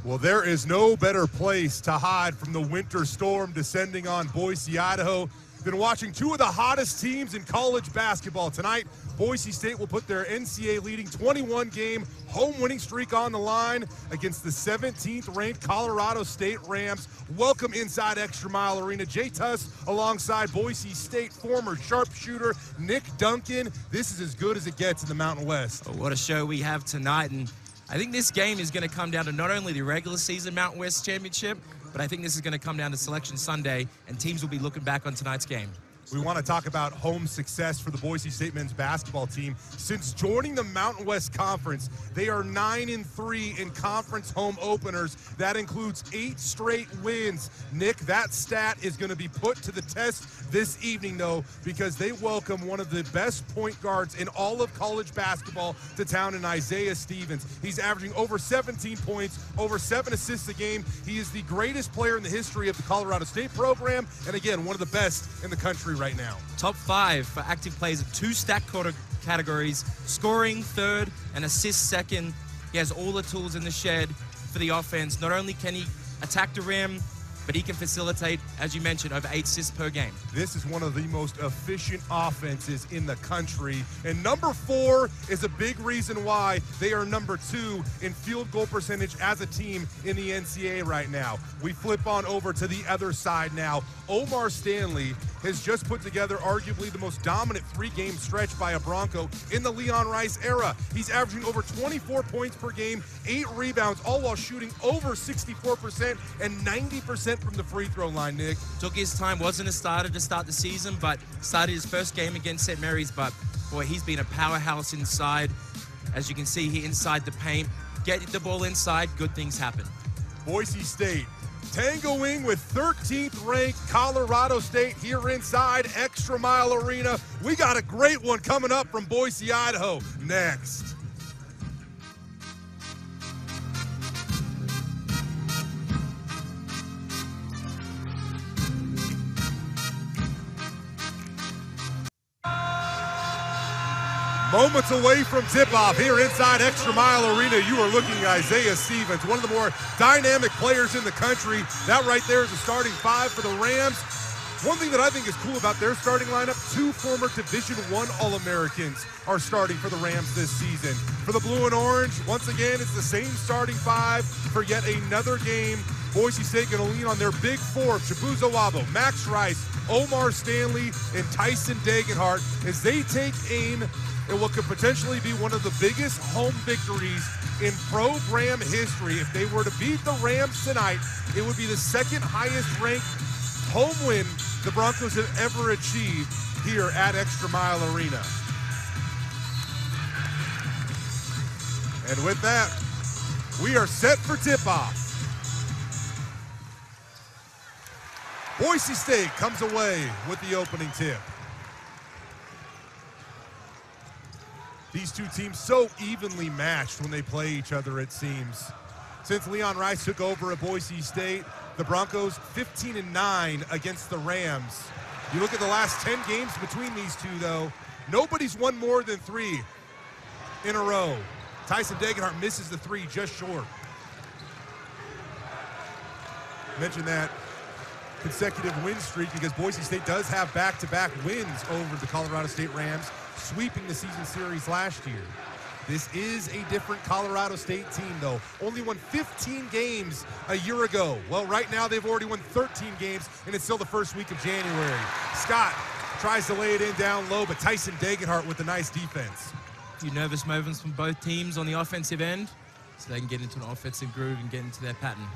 Well, there is no better place to hide from the winter storm descending on Boise, Idaho, than watching two of the hottest teams in college basketball. Tonight, Boise State will put their NCAA leading 21-game home winning streak on the line against the 17th-ranked Colorado State Rams. Welcome inside ExtraMile Arena. Jay Tuss alongside Boise State former sharpshooter Nick Duncan. This is as good as it gets in the Mountain West. Oh, what a show we have tonight. And I think this game is going to come down to not only the regular season Mountain West Championship, but I think this is going to come down to Selection Sunday, and teams will be looking back on tonight's game. We want to talk about home success for the Boise State men's basketball team. Since joining the Mountain West Conference, they are 9-3 in conference home openers. That includes 8 straight wins. Nick, that stat is going to be put to the test this evening, though, because they welcome one of the best point guards in all of college basketball to town in Isaiah Stevens. He's averaging over 17 points, over 7 assists a game. He is the greatest player in the history of the Colorado State program, and again, one of the best in the country right now. Top 5 for active players in 2 stack categories, scoring third and assist second. He has all the tools in the shed for the offense. Not only can he attack the rim, but he can facilitate, as you mentioned, over 8 assists per game. This is one of the most efficient offenses in the country. And number 4 is a big reason why they are number 2 in field goal percentage as a team in the NCAA right now. We flip on over to the other side now. Omar Stanley has just put together arguably the most dominant 3-game stretch by a Bronco in the Leon Rice era. He's averaging over 24 points per game, 8 rebounds, all while shooting over 64% and 90% from the free throw line, Nick. Took his time, wasn't a starter to start the season, but started his first game against St. Mary's, but boy, he's been a powerhouse inside. As you can see here inside the paint, get the ball inside, good things happen. Boise State tangoing with 13th-ranked Colorado State here inside ExtraMile Arena. We got a great one coming up from Boise, Idaho next. Moments away from tip-off here inside ExtraMile Arena, you are looking at Isaiah Stevens, one of the more dynamic players in the country. That right there is a starting 5 for the Rams. One thing that I think is cool about their starting lineup, 2 former Division I All-Americans are starting for the Rams this season. For the blue and orange, once again, it's the same starting 5 for yet another game. Boise State going to lean on their big 4 of Chibuzo Wabo, Max Rice, Omar Stanley, and Tyson Dagenhart as they take aim in what could potentially be one of the biggest home victories in program history. If they were to beat the Rams tonight, it would be the 2nd highest ranked home win the Broncos have ever achieved here at ExtraMile Arena. And with that, we are set for tip-off. Boise State comes away with the opening tip. These two teams so evenly matched when they play each other, it seems. Since Leon Rice took over at Boise State, the Broncos 15-9 against the Rams. You look at the last 10 games between these two, though, nobody's won more than 3 in a row. Tyson Dagenhart misses the 3 just short. Mention that consecutive win streak because Boise State does have back-to-back wins over the Colorado State Rams, sweeping the season series last year. This is a different Colorado State team, though. Only won 15 games a year ago. Well, right now they've already won 13 games, and it's still the first week of January. Scott tries to lay it in down low, but Tyson Dagenhart with a nice defense. A few nervous moments from both teams on the offensive end, so they can get into an offensive groove and get into their pattern.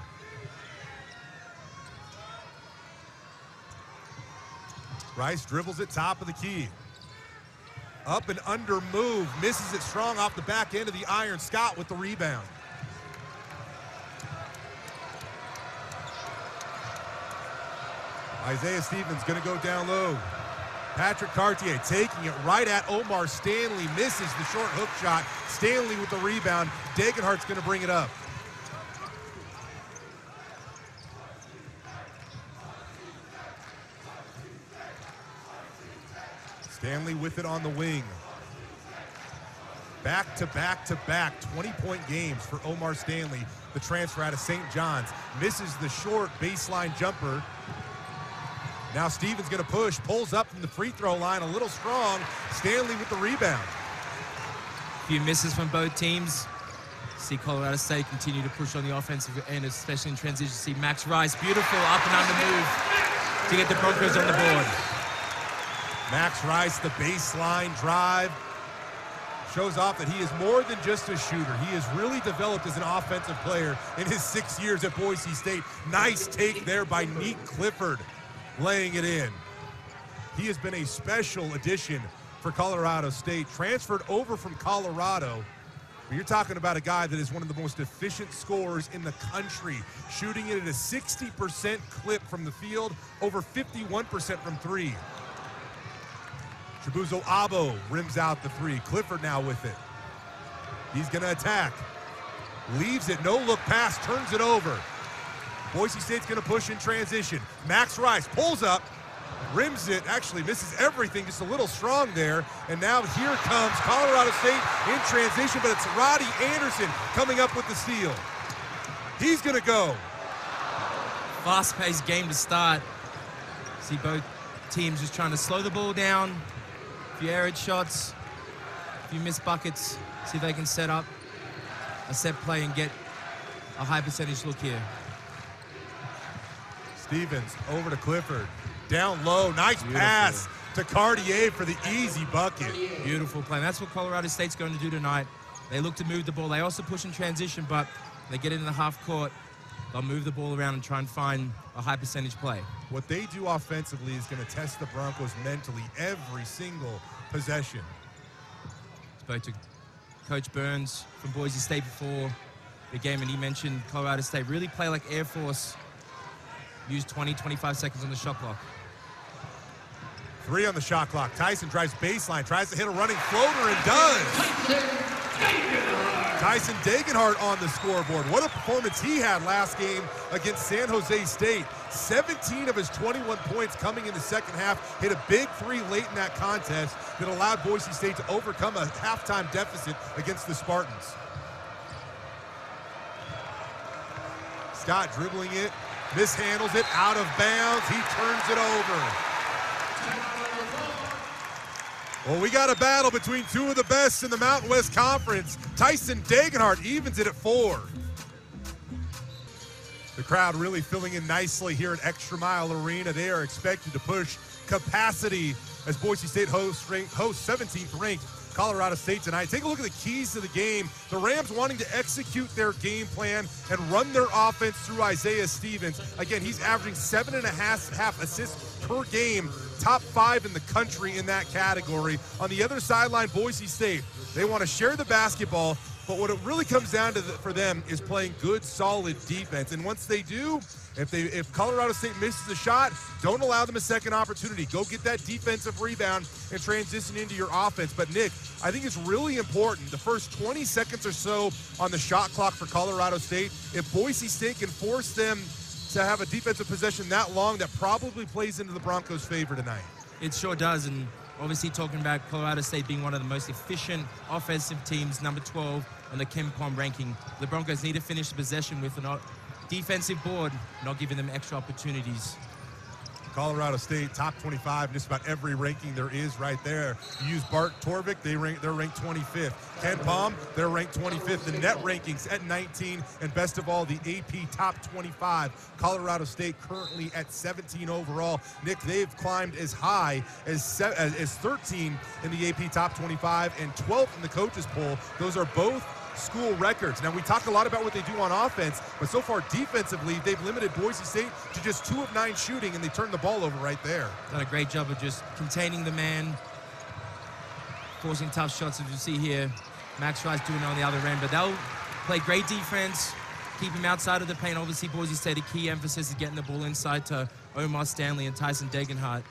Rice dribbles it top of the key. Up and under move, misses it strong off the back end of the iron. Scott with the rebound. Isaiah Stevens gonna go down low. Patrick Cartier taking it right at Omar Stanley, misses the short hook shot. Stanley with the rebound. Dagenhart's gonna bring it up. Stanley with it on the wing. Back-to-back-to-back 20-point games for Omar Stanley, the transfer out of St. John's. Misses the short baseline jumper. Now Stevens going to push, pulls up from the free throw line, a little strong. Stanley with the rebound. A few misses from both teams. See Colorado State continue to push on the offensive end, especially in transition. See Max Rice, beautiful up and under move to get the Broncos on the board. Max Rice, the baseline drive. Shows off that he is more than just a shooter. He has really developed as an offensive player in his 6 years at Boise State. Nice take there by Nick Clifford, laying it in. He has been a special addition for Colorado State. Transferred over from Colorado. But you're talking about a guy that is one of the most efficient scorers in the country, shooting it at a 60% clip from the field, over 51% from three. Chibuzo Abo rims out the three. Clifford now with it. He's going to attack. Leaves it, no look pass, turns it over. Boise State's going to push in transition. Max Rice pulls up, rims it, actually misses everything, just a little strong there. And now here comes Colorado State in transition, but it's Roddy Anderson coming up with the steal. He's going to go. Fast-paced game to start. See both teams just trying to slow the ball down. A few arid shots, a few missed buckets. See if they can set up a set play and get a high percentage look here. Stevens over to Clifford. Down low, nice pass to Cartier for the easy bucket. Beautiful play. And that's what Colorado State's going to do tonight. They look to move the ball. They also push in transition, but they get it in the half court. They'll move the ball around and try and find a high percentage play. What they do offensively is going to test the Broncos mentally every single possession. Spoke to Coach Burns from Boise State before the game, and he mentioned Colorado State really play like Air Force. Use 20, 25 seconds on the shot clock. 3 on the shot clock. Tyson drives baseline, tries to hit a running floater and does. Tyson Degenhart on the scoreboard. What a performance he had last game against San Jose State. 17 of his 21 points coming in the second half. Hit a big 3 late in that contest that allowed Boise State to overcome a halftime deficit against the Spartans. Scott dribbling it, mishandles it, out of bounds. He turns it over. Well, we got a battle between two of the best in the Mountain West Conference. Tyson Degenhart evens it at 4. The crowd really filling in nicely here at ExtraMile Arena. They are expected to push capacity as Boise State hosts 17th ranked Colorado State tonight. Take a look at the keys to the game. The Rams wanting to execute their game plan and run their offense through Isaiah Stevens. Again, he's averaging 7.5 assists per game, top 5 in the country in that category. On the other sideline, Boise State, they want to share the basketball, but what it really comes down to for them is playing good, solid defense. And once they do, if Colorado State misses a shot, don't allow them a second opportunity. Go get that defensive rebound and transition into your offense. But Nick, I think it's really important, the first 20 seconds or so on the shot clock for Colorado State, if Boise State can force them to have a defensive possession that long, that probably plays into the Broncos' favor tonight. It sure does, and obviously talking about Colorado State being one of the most efficient offensive teams, number 12 on the KenPom ranking. The Broncos need to finish the possession with a defensive board, not giving them extra opportunities. Colorado State, top 25, just about every ranking there is right there. You use Bart Torvik, they're ranked 25th. KenPom, they're ranked 25th. The net rankings at 19, and best of all, the AP top 25. Colorado State currently at 17 overall. Nick, they've climbed as high as 13 in the AP top 25 and 12th in the coaches poll. Those are both school records. Now, we talk a lot about what they do on offense, but so far defensively, they've limited Boise State to just 2 of 9 shooting, and they turned the ball over right there. Done a great job of just containing the man, forcing tough shots, as you see here. Max Rice doing it on the other end, but they'll play great defense, keep him outside of the paint. Obviously, Boise State, a key emphasis is getting the ball inside to Omar Stanley and Tyson Degenhart.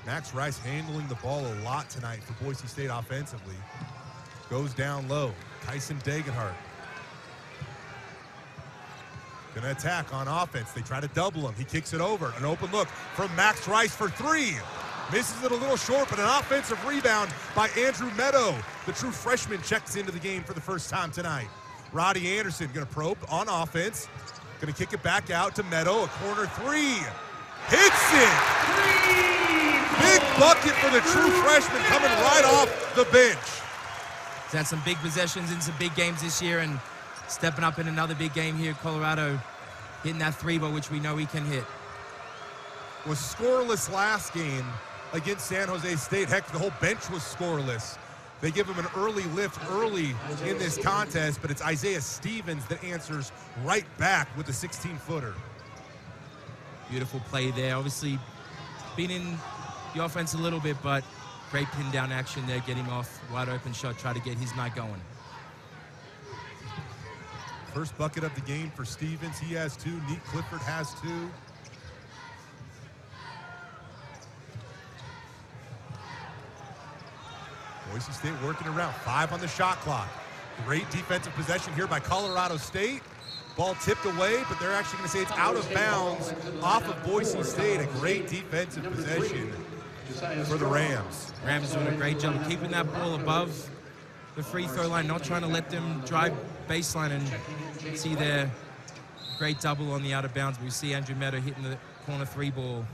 Max Rice handling the ball a lot tonight for Boise State offensively. Goes down low. Tyson Degenhart. Gonna attack on offense. They try to double him. He kicks it over. An open look from Max Rice for 3. Misses it a little short, but an offensive rebound by Andrew Meadow. The true freshman checks into the game for the first time tonight. Roddy Anderson gonna probe on offense. Gonna kick it back out to Meadow, a corner three. Hits it! Big bucket for the true freshman coming right off the bench. He's had some big possessions in some big games this year and stepping up in another big game here. Colorado hitting that three ball, which we know he can hit. Was scoreless last game against San Jose State. Heck, the whole bench was scoreless. They give him an early lift early in this contest, but it's Isaiah Stevens that answers right back with a 16-footer. Beautiful play there. Obviously, been in the offense a little bit, but great pin down action there. Get him off. Wide open shot. Try to get his night going. First bucket of the game for Stevens. He has two. Nick Clifford has two. Boise State working around. 5 on the shot clock. Great defensive possession here by Colorado State. Ball tipped away, but they're actually going to say it's out of bounds off of Boise State. A great defensive possession for the Rams. Rams doing a great job of keeping that ball above the free throw line, not trying to let them drive baseline, and see their great double on the out of bounds. We see Andrew Meadow hitting the corner three ball.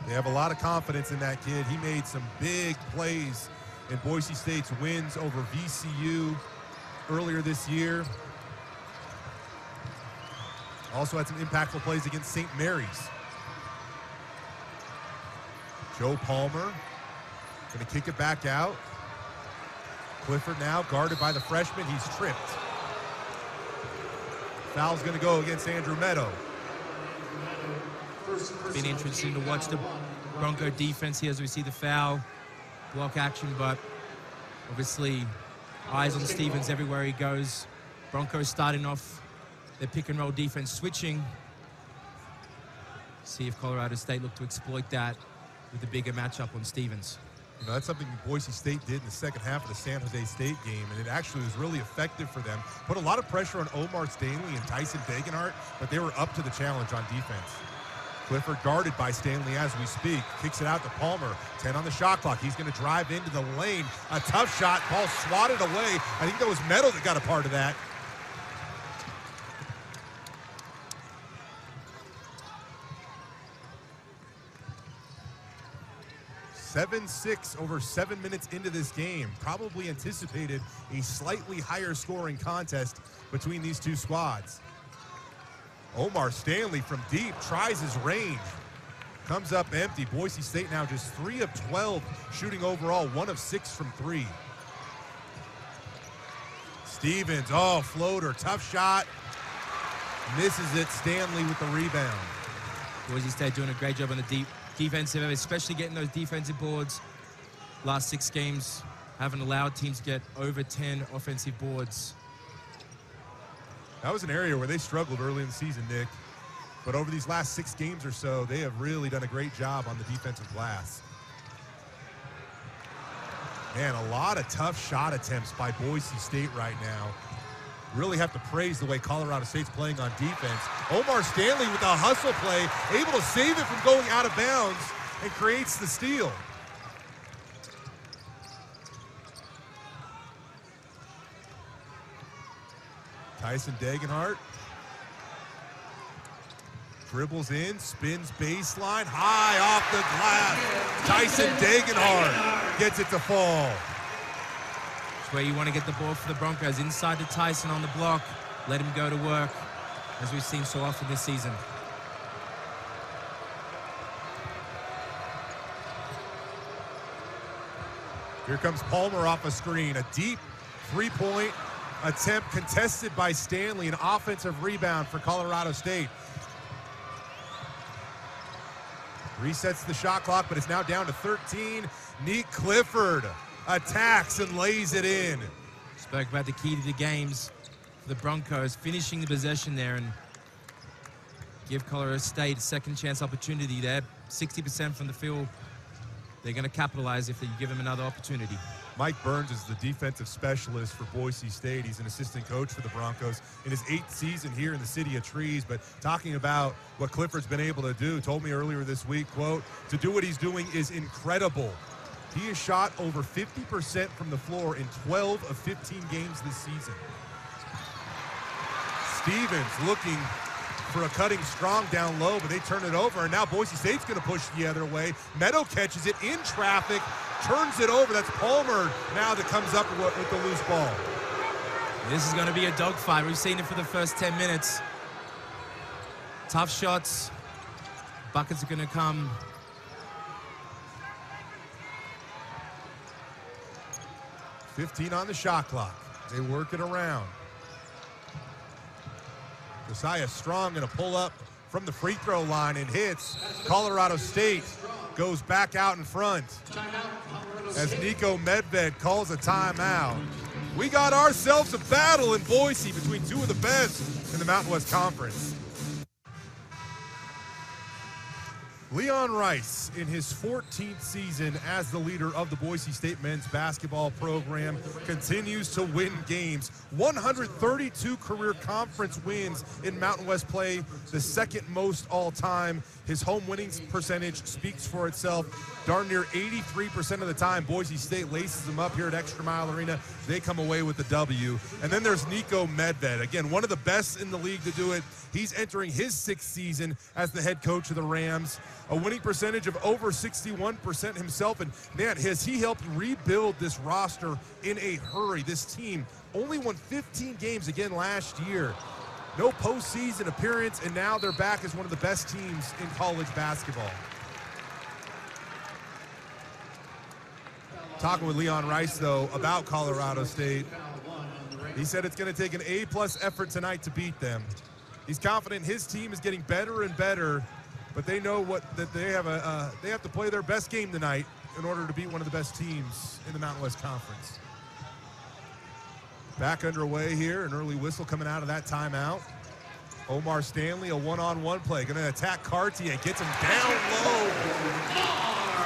They have a lot of confidence in that kid. He made some big plays in Boise State's wins over VCU earlier this year. Also had some impactful plays against St. Mary's. Joe Palmer gonna kick it back out. Clifford now guarded by the freshman. He's tripped. Foul's gonna go against Andrew Meadow. Been interesting to watch the Bronco defense here as we see the foul block action, but obviously eyes on Stevens everywhere he goes. Broncos starting off their pick and roll defense, switching. See if Colorado State look to exploit that with a bigger matchup on Stevens. You know, that's something Boise State did in the second half of the San Jose State game, and it actually was really effective for them. Put a lot of pressure on Omar Stanley and Tyson Degenhart, but they were up to the challenge on defense. Clifford guarded by Stanley as we speak. Kicks it out to Palmer. 10 on the shot clock. He's going to drive into the lane. A tough shot. Ball swatted away. I think that was Meadow that got a part of that. (7-6) over 7 minutes into this game. Probably anticipated a slightly higher scoring contest between these two squads. Omar Stanley from deep tries his range. Comes up empty. Boise State now just 3 of 12 shooting overall, 1 of 6 from 3. Stevens, oh, floater, tough shot. Misses it. Stanley with the rebound. Boise State doing a great job on the deep defensive, especially getting those defensive boards. Last 6 games haven't allowed teams to get over 10 offensive boards. That was an area where they struggled early in the season, Nick. But over these last 6 games or so, they have really done a great job on the defensive glass. Man, a lot of tough shot attempts by Boise State right now. Really have to praise the way Colorado State's playing on defense. Omar Stanley with a hustle play, able to save it from going out of bounds and creates the steal. Tyson Degenhart dribbles in, spins baseline, high off the glass. Tyson Degenhart gets it to fall. That's where you want to get the ball for the Broncos. Inside to Tyson on the block. Let him go to work, as we've seen so often this season. Here comes Palmer off a screen. A deep three-point attempt contested by Stanley. An offensive rebound for Colorado State. Resets the shot clock, but it's now down to 13. Nick Clifford attacks and lays it in. Spoke about the key to the games for the Broncos, finishing the possession there and give Colorado State a second chance opportunity there. 60% from the field they're going to capitalize if they give him another opportunity. Mike Burns is the defensive specialist for Boise State. He's an assistant coach for the Broncos in his 8th season here in the City of Trees. But talking about what Clifford's been able to do, told me earlier this week, quote, to do what he's doing is incredible. He has shot over 50% from the floor in 12 of 15 games this season. Stevens looking for a cutting strong down low, but they turn it over, and now Boise State's going to push the other way. Meadow catches it in traffic, turns it over. That's Palmer now that comes up with the loose ball. This is going to be a dogfight. We've seen it for the first 10 minutes. Tough shots. Buckets are going to come. $15 on the shot clock. They work it around. Josiah Strong going to pull up from the free throw line and hits. Colorado State goes back out in front as Nico Medved calls a timeout. We got ourselves a battle in Boise between two of the best in the Mountain West Conference. Leon Rice, in his 14th season as the leader of the Boise State men's basketball program, continues to win games. 132 career conference wins in Mountain West play, the second most all time. His home winning percentage speaks for itself. Darn near 83% of the time, Boise State laces them up here at ExtraMile Arena. They come away with the W. And then there's Nico Medved. Again, one of the best in the league to do it. He's entering his 6th season as the head coach of the Rams. A winning percentage of over 61% himself. And man, has he helped rebuild this roster in a hurry. This team only won 15 games again last year. No postseason appearance, and now they're back as one of the best teams in college basketball. Talking with Leon Rice, though, about Colorado State. He said it's going to take an A+ effort tonight to beat them. He's confident his team is getting better and better, but they know that they have to play their best game tonight in order to beat one of the best teams in the Mountain West Conference. Back underway here, an early whistle coming out of that timeout. Omar Stanley, a one-on-one play, going to attack Cartier, gets him down low.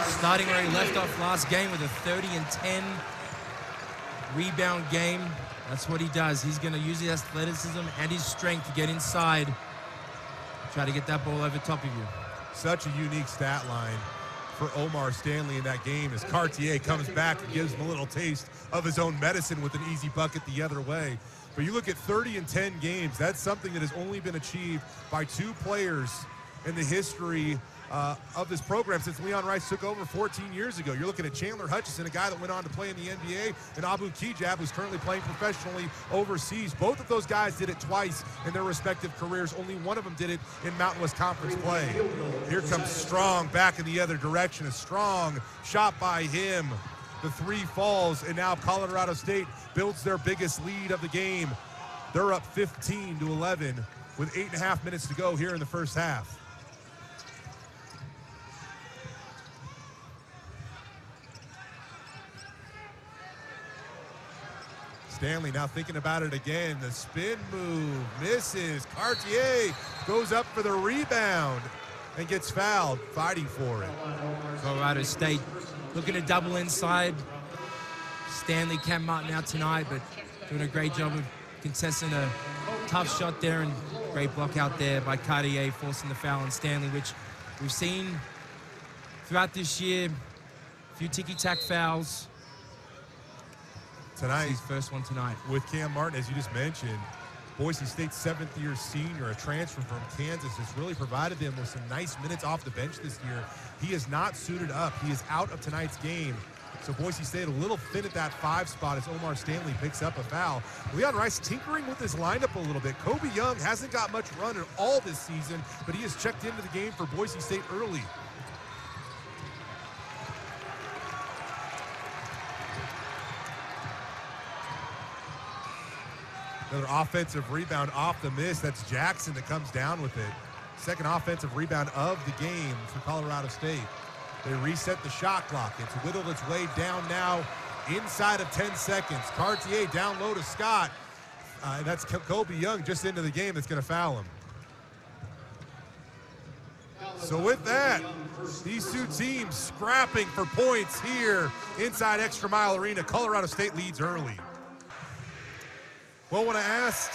Starting where he left off last game with a 30-10 rebound game. That's what he does. He's going to use his athleticism and his strength to get inside. Try to get that ball over top of you. Such a unique stat line for Omar Stanley in that game as Cartier comes back and gives him a little taste of his own medicine with an easy bucket the other way. But you look at 30-10 games, that's something that has only been achieved by 2 players in the history of this program since Leon Rice took over 14 years ago. You're looking at Chandler Hutchison, a guy that went on to play in the NBA, and Abu Kijab, who's currently playing professionally overseas. Both of those guys did it twice in their respective careers. Only one of them did it in Mountain West Conference play. Here comes Strong back in the other direction. A strong shot by him. The 3 falls, and now Colorado State builds their biggest lead of the game. They're up 15-11 with 8.5 minutes to go here in the first half. Stanley now thinking about it again. The spin move misses. Cartier goes up for the rebound and gets fouled, fighting for it. Colorado State looking to double inside. Stanley, Cam Martin out tonight, but doing a great job of contesting a tough shot there, and great block out there by Cartier, forcing the foul on Stanley, which we've seen throughout this year. A few ticky-tack fouls. Tonight, his first one tonight. With Cam Martin, as you just mentioned, Boise State's 7th-year senior, a transfer from Kansas, has really provided them with some nice minutes off the bench this year. He is not suited up. He is out of tonight's game. So Boise State a little thin at that 5 spot as Omar Stanley picks up a foul. Leon Rice tinkering with his lineup a little bit. Kobe Young hasn't got much run at all this season, but he has checked into the game for Boise State early. Another offensive rebound off the miss. That's Jackson that comes down with it. Second offensive rebound of the game for Colorado State. They reset the shot clock. It's whittled its way down now inside of 10 seconds. Cartier down low to Scott. That's Kobe Young just into the game that's going to foul him. So with that, these two teams scrapping for points here inside ExtraMile Arena. Colorado State leads early. Well, when I asked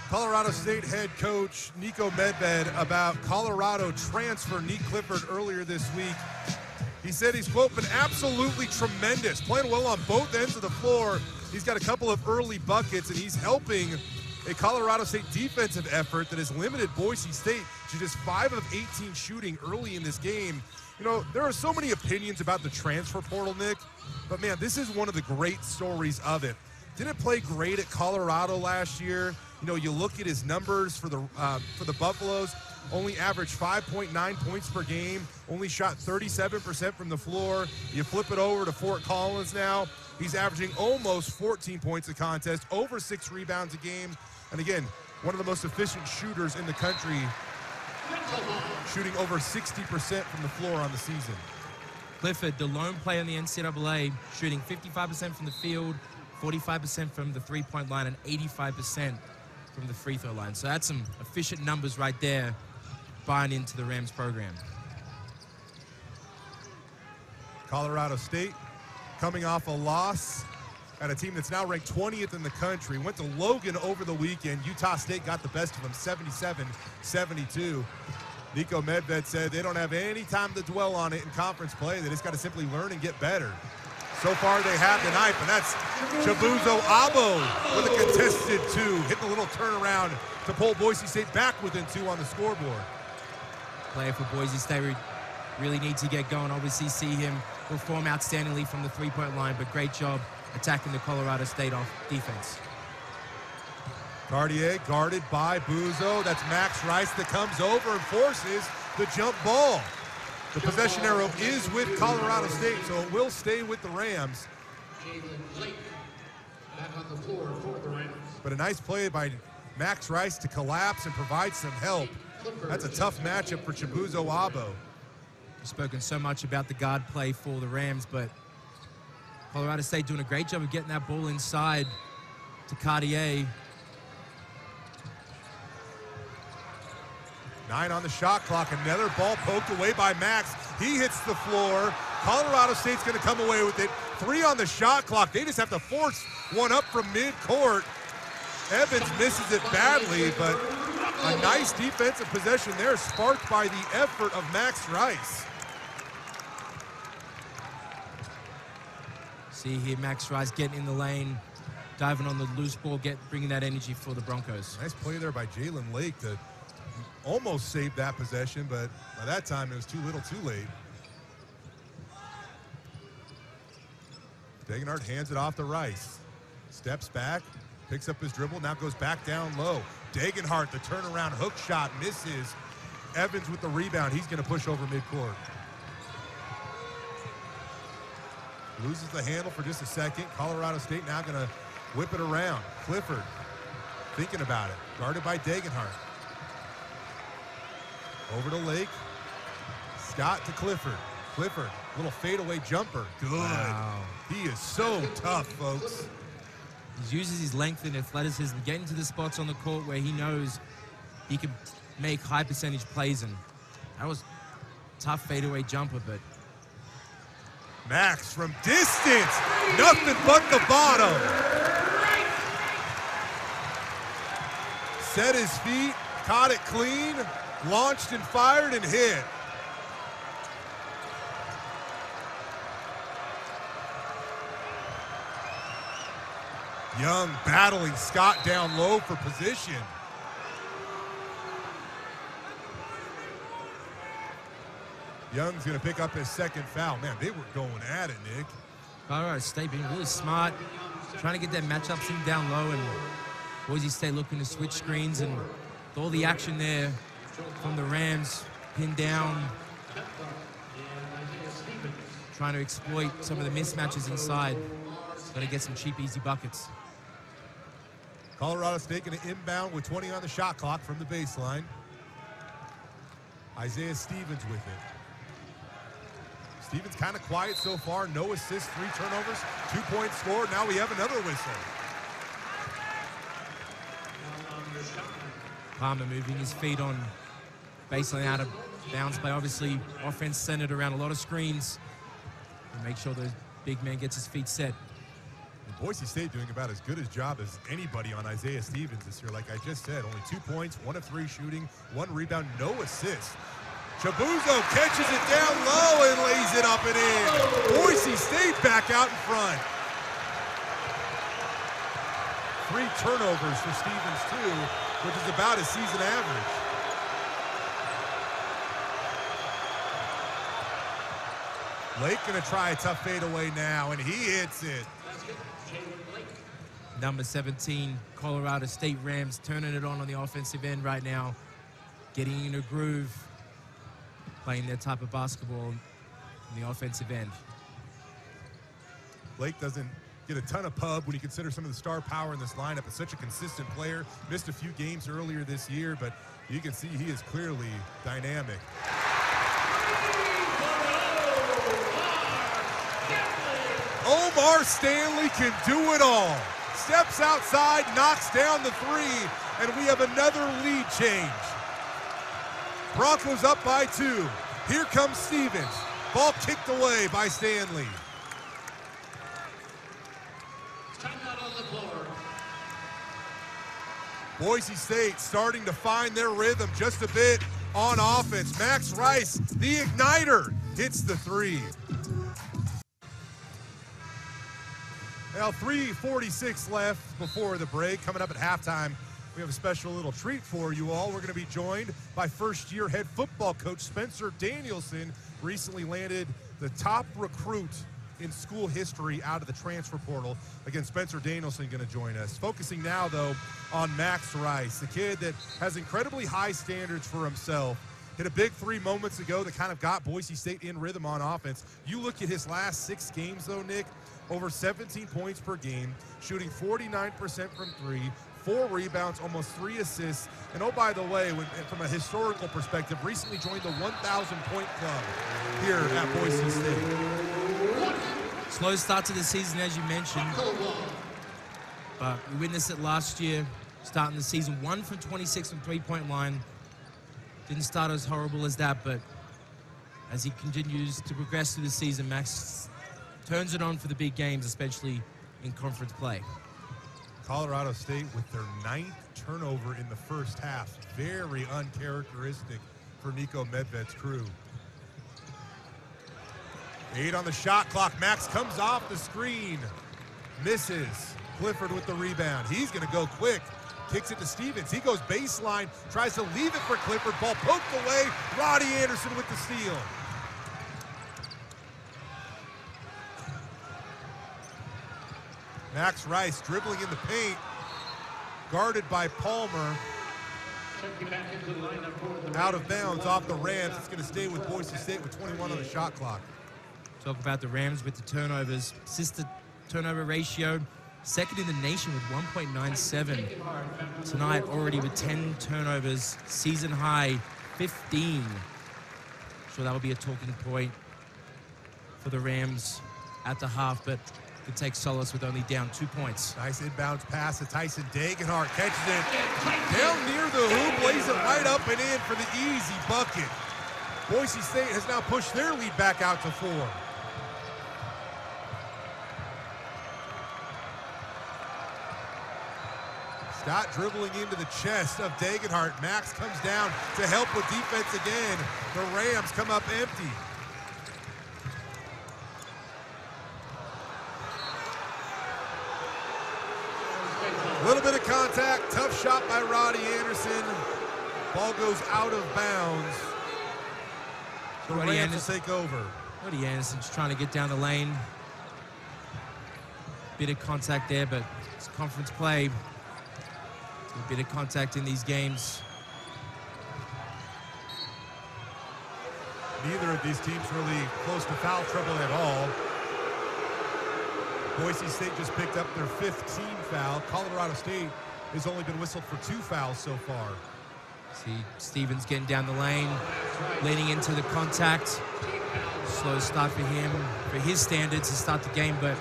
Colorado State head coach Nico Medved about Colorado transfer Nick Clifford earlier this week, he said he's, quote, been absolutely tremendous, playing well on both ends of the floor. He's got a couple of early buckets, and he's helping a Colorado State defensive effort that has limited Boise State to just 5 of 18 shooting early in this game. You know, there are so many opinions about the transfer portal, Nick, but man, this is one of the great stories of it. Didn't play great at Colorado last year. You know, you look at his numbers for the Buffaloes, only averaged 5.9 points per game, only shot 37% from the floor. You flip it over to Fort Collins now, he's averaging almost 14 points a contest, over 6 rebounds a game. And again, one of the most efficient shooters in the country, shooting over 60% from the floor on the season. Clifford, the lone player in the NCAA, shooting 55% from the field, 45% from the three-point line, and 85% from the free throw line. So that's some efficient numbers right there, buying into the Rams program. Colorado State coming off a loss at a team that's now ranked 20th in the country. Went to Logan over the weekend. Utah State got the best of them, 77-72. Nico Medved said they don't have any time to dwell on it in conference play. They just got to simply learn and get better. So far they have tonight, but that's Chibuzo Abo with a contested 2, hitting a little turnaround to pull Boise State back within 2 on the scoreboard. Player for Boise State, we really need to get going. Obviously see him perform outstandingly from the three-point line, but great job attacking the Colorado State defense. Cartier guarded by Buzo. That's Max Rice that comes over and forces the jump ball. The possession arrow is with Colorado State, so it will stay with the Rams. But a nice play by Max Rice to collapse and provide some help. That's a tough matchup for Chibuzo Abo. We've spoken so much about the guard play for the Rams, but Colorado State doing a great job of getting that ball inside to Cartier. 9 on the shot clock. Another ball poked away by Max. He hits the floor. Colorado State's going to come away with it. 3 on the shot clock. They just have to force one up from midcourt. Evans misses it badly, but a nice defensive possession there, sparked by the effort of Max Rice. See here, Max Rice getting in the lane, diving on the loose ball, bringing that energy for the Broncos. Nice play there by Jalen Lake to almost saved that possession, but by that time it was too little too late. Degenhardt hands it off to Rice. Steps back, picks up his dribble, now goes back down low. Degenhardt, the turnaround hook shot, misses. Evans with the rebound. He's going to push over midcourt. Loses the handle for just a second. Colorado State now going to whip it around. Clifford thinking about it. Guarded by Degenhardt. Over to Lake. Scott to Clifford. Clifford, little fadeaway jumper. Good. Wow. He is so tough, folks. He uses his length and athleticism, getting to the spots on the court where he knows he can make high percentage plays, and that was a tough fadeaway jumper, but Max from distance, nothing but the bottom. Set his feet, caught it clean, launched and fired and hit. Young battling Scott down low for position. Young's gonna pick up his second foul. Man, they were going at it, Nick. Colorado State being really smart, trying to get their matchups in down low, and Boise State looking to switch screens, and with all the action there from the Rams, pinned down, trying to exploit some of the mismatches inside. Got to get some cheap, easy buckets. Colorado State going to inbound with 20 on the shot clock from the baseline. Isaiah Stevens with it. Stevens kind of quiet so far. No assists, 3 turnovers, 2 points scored. Now we have another whistle. Palmer moving his feet on baseline out of Bounce play, obviously, offense centered around a lot of screens. And make sure the big man gets his feet set. Boise State doing about as good a job as anybody on Isaiah Stevens this year. Like I just said, only 2 points, 1 of 3 shooting, 1 rebound, no assist. Chabuzo catches it down low and lays it up and in. Boise State back out in front. 3 turnovers for Stevens too, which is about his season average. Lake gonna try a tough fadeaway now, and he hits it. Number 17, Colorado State Rams turning it on the offensive end right now, getting in a groove, playing their type of basketball in the offensive end. Lake doesn't get a ton of pub when you consider some of the star power in this lineup. Is such a consistent player. Missed a few games earlier this year, but you can see he is clearly dynamic. Omar Stanley can do it all. Steps outside, knocks down the 3, and we have another lead change. Broncos up by 2. Here comes Stevens. Ball kicked away by Stanley. Timeout on the floor. Boise State starting to find their rhythm just a bit on offense. Max Rice, the igniter, hits the 3. Now 3:46 left before the break. Coming up at halftime, we have a special little treat for you all. We're going to be joined by first-year head football coach Spencer Danielson. Recently landed the top recruit in school history out of the transfer portal. Again, Spencer Danielson going to join us. Focusing now, though, on Max Rice, the kid that has incredibly high standards for himself. Hit a big 3 moments ago that kind of got Boise State in rhythm on offense. You look at his last 6 games, though, Nick, over 17 points per game, shooting 49% from 3, 4 rebounds, almost 3 assists. And oh, by the way, from a historical perspective, recently joined the 1,000-point club here at Boise State. Slow start to the season, as you mentioned. But we witnessed it last year, starting the season 1 from 26 from three-point line. Didn't start as horrible as that, but as he continues to progress through the season, Max turns it on for the big games, especially in conference play. Colorado State with their 9th turnover in the first half. Very uncharacteristic for Nico Medved's crew. 8 on the shot clock. Max comes off the screen. Misses. Clifford with the rebound. He's going to go quick. Kicks it to Stevens. He goes baseline. Tries to leave it for Clifford. Ball poked away. Roddy Anderson with the steal. Max Rice dribbling in the paint. Guarded by Palmer. Out of bounds off the Rams. It's going to stay with Boise State with 21 on the shot clock. Talk about the Rams with the turnovers. Assist to turnover ratio, second in the nation with 1.97. Tonight already with 10 turnovers, season high 15. So that will be a talking point for the Rams at the half, but could take solace with only down 2 points. Nice inbounds pass to Tyson Dagenhart. Catches it down near the hoop, lays it right up and in for the easy bucket. Boise State has now pushed their lead back out to 4. Scott dribbling into the chest of Dagenhart. Max comes down to help with defense again. The Rams come up empty. A little bit of contact, tough shot by Roddy Anderson. Ball goes out of bounds. The Rams will take over. Roddy Anderson's trying to get down the lane. Bit of contact there, but it's conference play. A bit of contact in these games. Neither of these teams really close to foul trouble at all. Boise State just picked up their 5th team foul. Colorado State has only been whistled for 2 fouls so far. See Stevens getting down the lane, leaning into the contact. Slow start for him, for his standards to start the game, but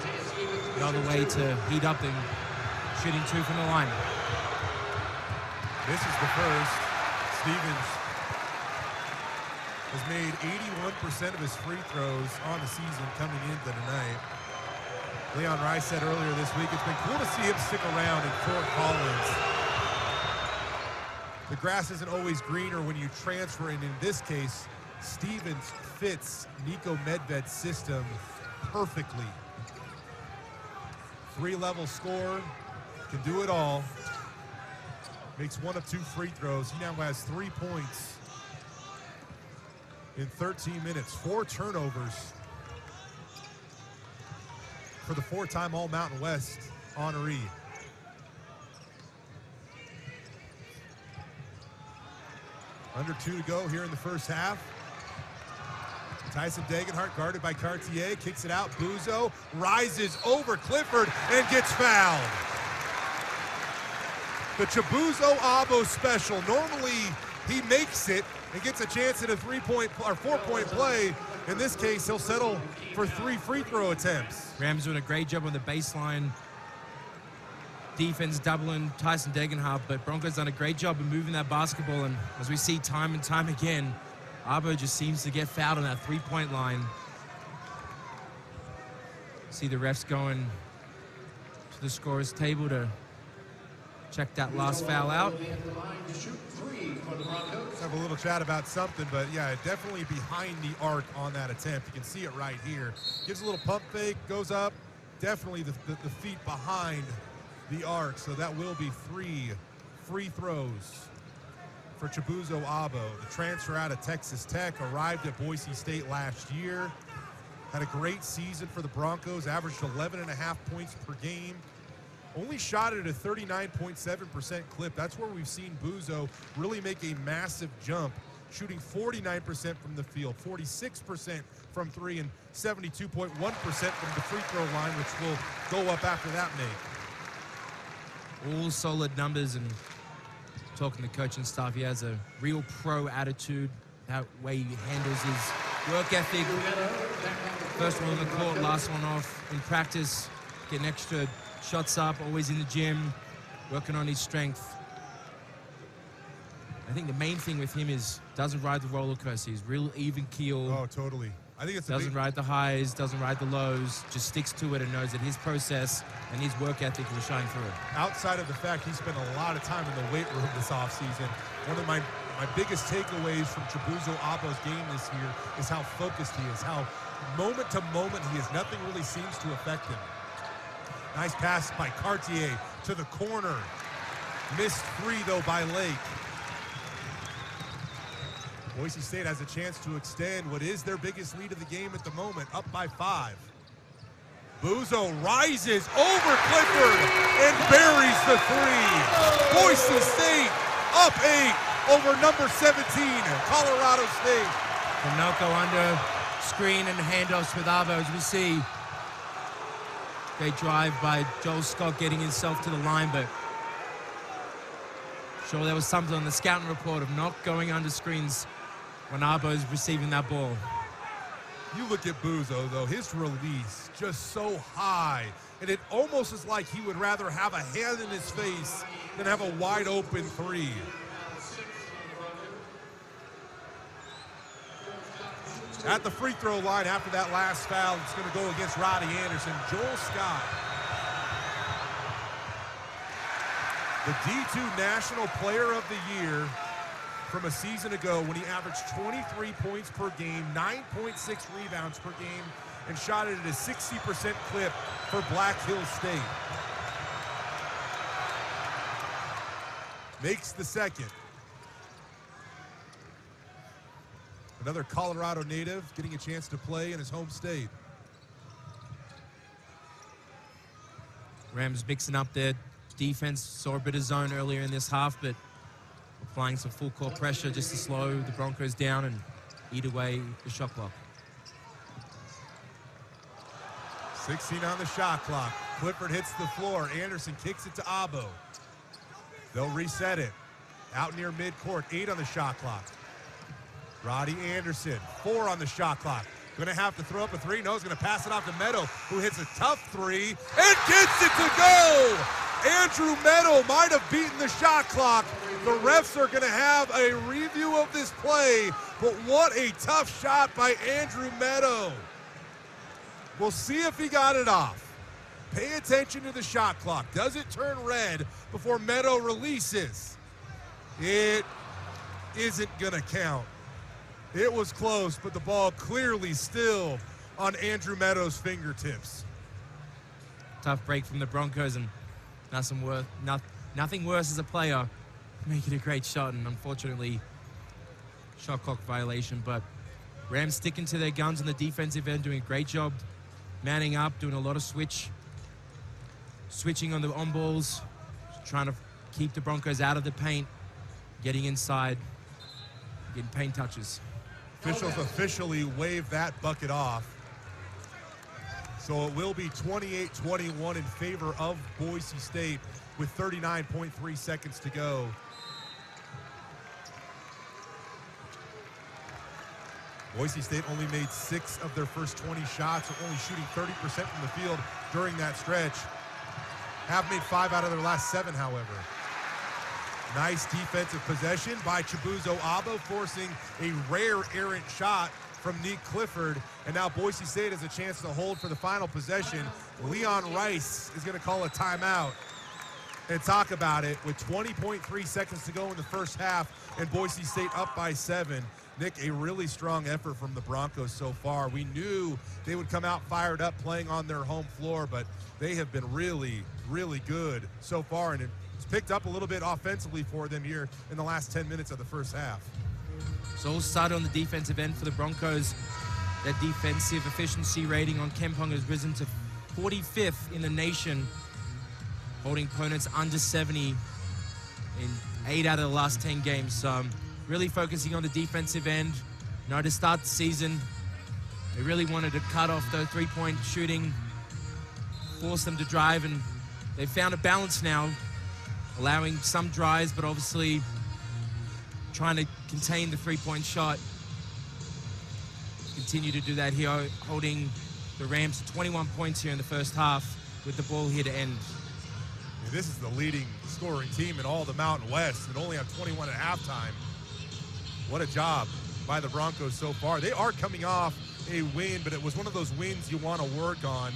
on the way to heat up and shooting 2 from the line. This is the first. Stevens has made 81% of his free throws on the season coming into tonight. Leon Rice said earlier this week, it's been cool to see him stick around in Fort Collins. The grass isn't always greener when you transfer, and in this case, Stevens fits Nico Medved's system perfectly. 3-level scorer, can do it all. Makes 1 of 2 free throws. He now has 3 points in 13 minutes, 4 turnovers for the 4-time All-Mountain West honoree. Under 2 to go here in the first half. Tyson Degenhart guarded by Cartier, kicks it out. Buzo rises over Clifford and gets fouled. The Chibuzo Abo special. Normally he makes it and gets a chance at a 3-point or 4-point play. In this case, he'll settle for 3 free throw attempts. Rams doing a great job on the baseline. Defense doubling Tyson Degenhart, but Broncos done a great job of moving that basketball, and as we see time and time again, Abo just seems to get fouled on that 3-point line. See the refs going to the scorer's table to check that last foul out. Let's have a little chat about something, but yeah, definitely behind the arc on that attempt. You can see it right here. Gives a little pump fake, goes up. Definitely the feet behind the arc, so that will be 3 free throws for Chibuzo Abo. The transfer out of Texas Tech, arrived at Boise State last year. Had a great season for the Broncos, averaged 11.5 points per game. Only shot at a 39.7% clip. That's where we've seen Buzo really make a massive jump, shooting 49% from the field, 46% from 3, and 72.1% from the free throw line, which will go up after that make. All solid numbers, and talking to coaching staff, he has a real pro attitude, that way he handles his work ethic. First one on the court, last one off in practice, getting extra shots up, always in the gym, working on his strength. I think the main thing with him is doesn't ride the roller coaster. He's real even keel. Oh, totally. I think it's doesn't ride the highs, doesn't ride the lows, just sticks to it and knows that his process and his work ethic will shine through. Outside of the fact he spent a lot of time in the weight room this offseason, one of my biggest takeaways from Chibuzo Abo's game this year is how focused he is, how moment to moment he is. Nothing really seems to affect him. Nice pass by Cartier to the corner. Missed 3 though by Lake. Boise State has a chance to extend what is their biggest lead of the game at the moment, up by 5. Buzo rises over Clifford and buries the 3. Boise State up 8 over number 17, Colorado State. Fanelko under screen and handoffs with Abo, as we see. Great drive by Joel Scott getting himself to the line, but sure there was something on the scouting report of not going under screens when Abo's receiving that ball. You look at Buzo, though, his release just so high, and it almost is like he would rather have a hand in his face than have a wide open 3. At the free throw line after that last foul, it's going to go against Roddy Anderson. Joel Scott, the D2 National Player of the Year from a season ago when he averaged 23 points per game, 9.6 rebounds per game, and shot it at a 60% clip for Black Hills State. Makes the second. Another Colorado native getting a chance to play in his home state. Rams mixing up their defense. Saw a bit of zone earlier in this half, but applying some full court pressure just to slow the Broncos down and eat away the shot clock. 16 on the shot clock. Clifford hits the floor. Anderson kicks it to Abo. They'll reset it. Out near midcourt, 8 on the shot clock. Roddy Anderson, 4 on the shot clock. Gonna have to throw up a 3. No, he's gonna pass it off to Meadow, who hits a tough 3 and gets it to go! Andrew Meadow might have beaten the shot clock. The refs are gonna have a review of this play But what a tough shot by Andrew Meadow. We'll see if he got it off. Pay attention to the shot clock. Does it turn red before Meadow releases? It isn't gonna count. It was close, but the ball clearly still on Andrew Meadows' fingertips. Tough break from the Broncos, and nothing worse as a player. Making a great shot, and unfortunately, shot clock violation. But Rams sticking to their guns on the defensive end, doing a great job manning up, doing a lot of switching on the on balls, trying to keep the Broncos out of the paint, getting inside, getting paint touches. Officials officially waved that bucket off. So it will be 28-21 in favor of Boise State with 39.3 seconds to go. Boise State only made 6 of their first 20 shots, only shooting 30% from the field during that stretch. Have made 5 out of their last 7, however. Nice defensive possession by Chibuzo Abo, forcing a rare errant shot from Nick Clifford. And now Boise State has a chance to hold for the final possession. Leon Rice is going to call a timeout and talk about it with 20.3 seconds to go in the first half and Boise State up by 7. Nick, a really strong effort from the Broncos so far. We knew they would come out fired up playing on their home floor, but they have been really, really good so far, and it's picked up a little bit offensively for them here in the last 10 minutes of the first half. So all started on the defensive end for the Broncos. Their defensive efficiency rating on KenPom has risen to 45th in the nation, holding opponents under 70 in 8 out of the last 10 games. So really focusing on the defensive end. You know, to start the season, they really wanted to cut off the three-point shooting, force them to drive, and they found a balance now, allowing some drives, but obviously trying to contain the three-point shot. Continue to do that here, holding the Rams to 21 points here in the first half with the ball here to end. This is the leading scoring team in all the Mountain West and only have 21 at halftime. What a job by the Broncos so far. They are coming off a win, but it was one of those wins you want to work on.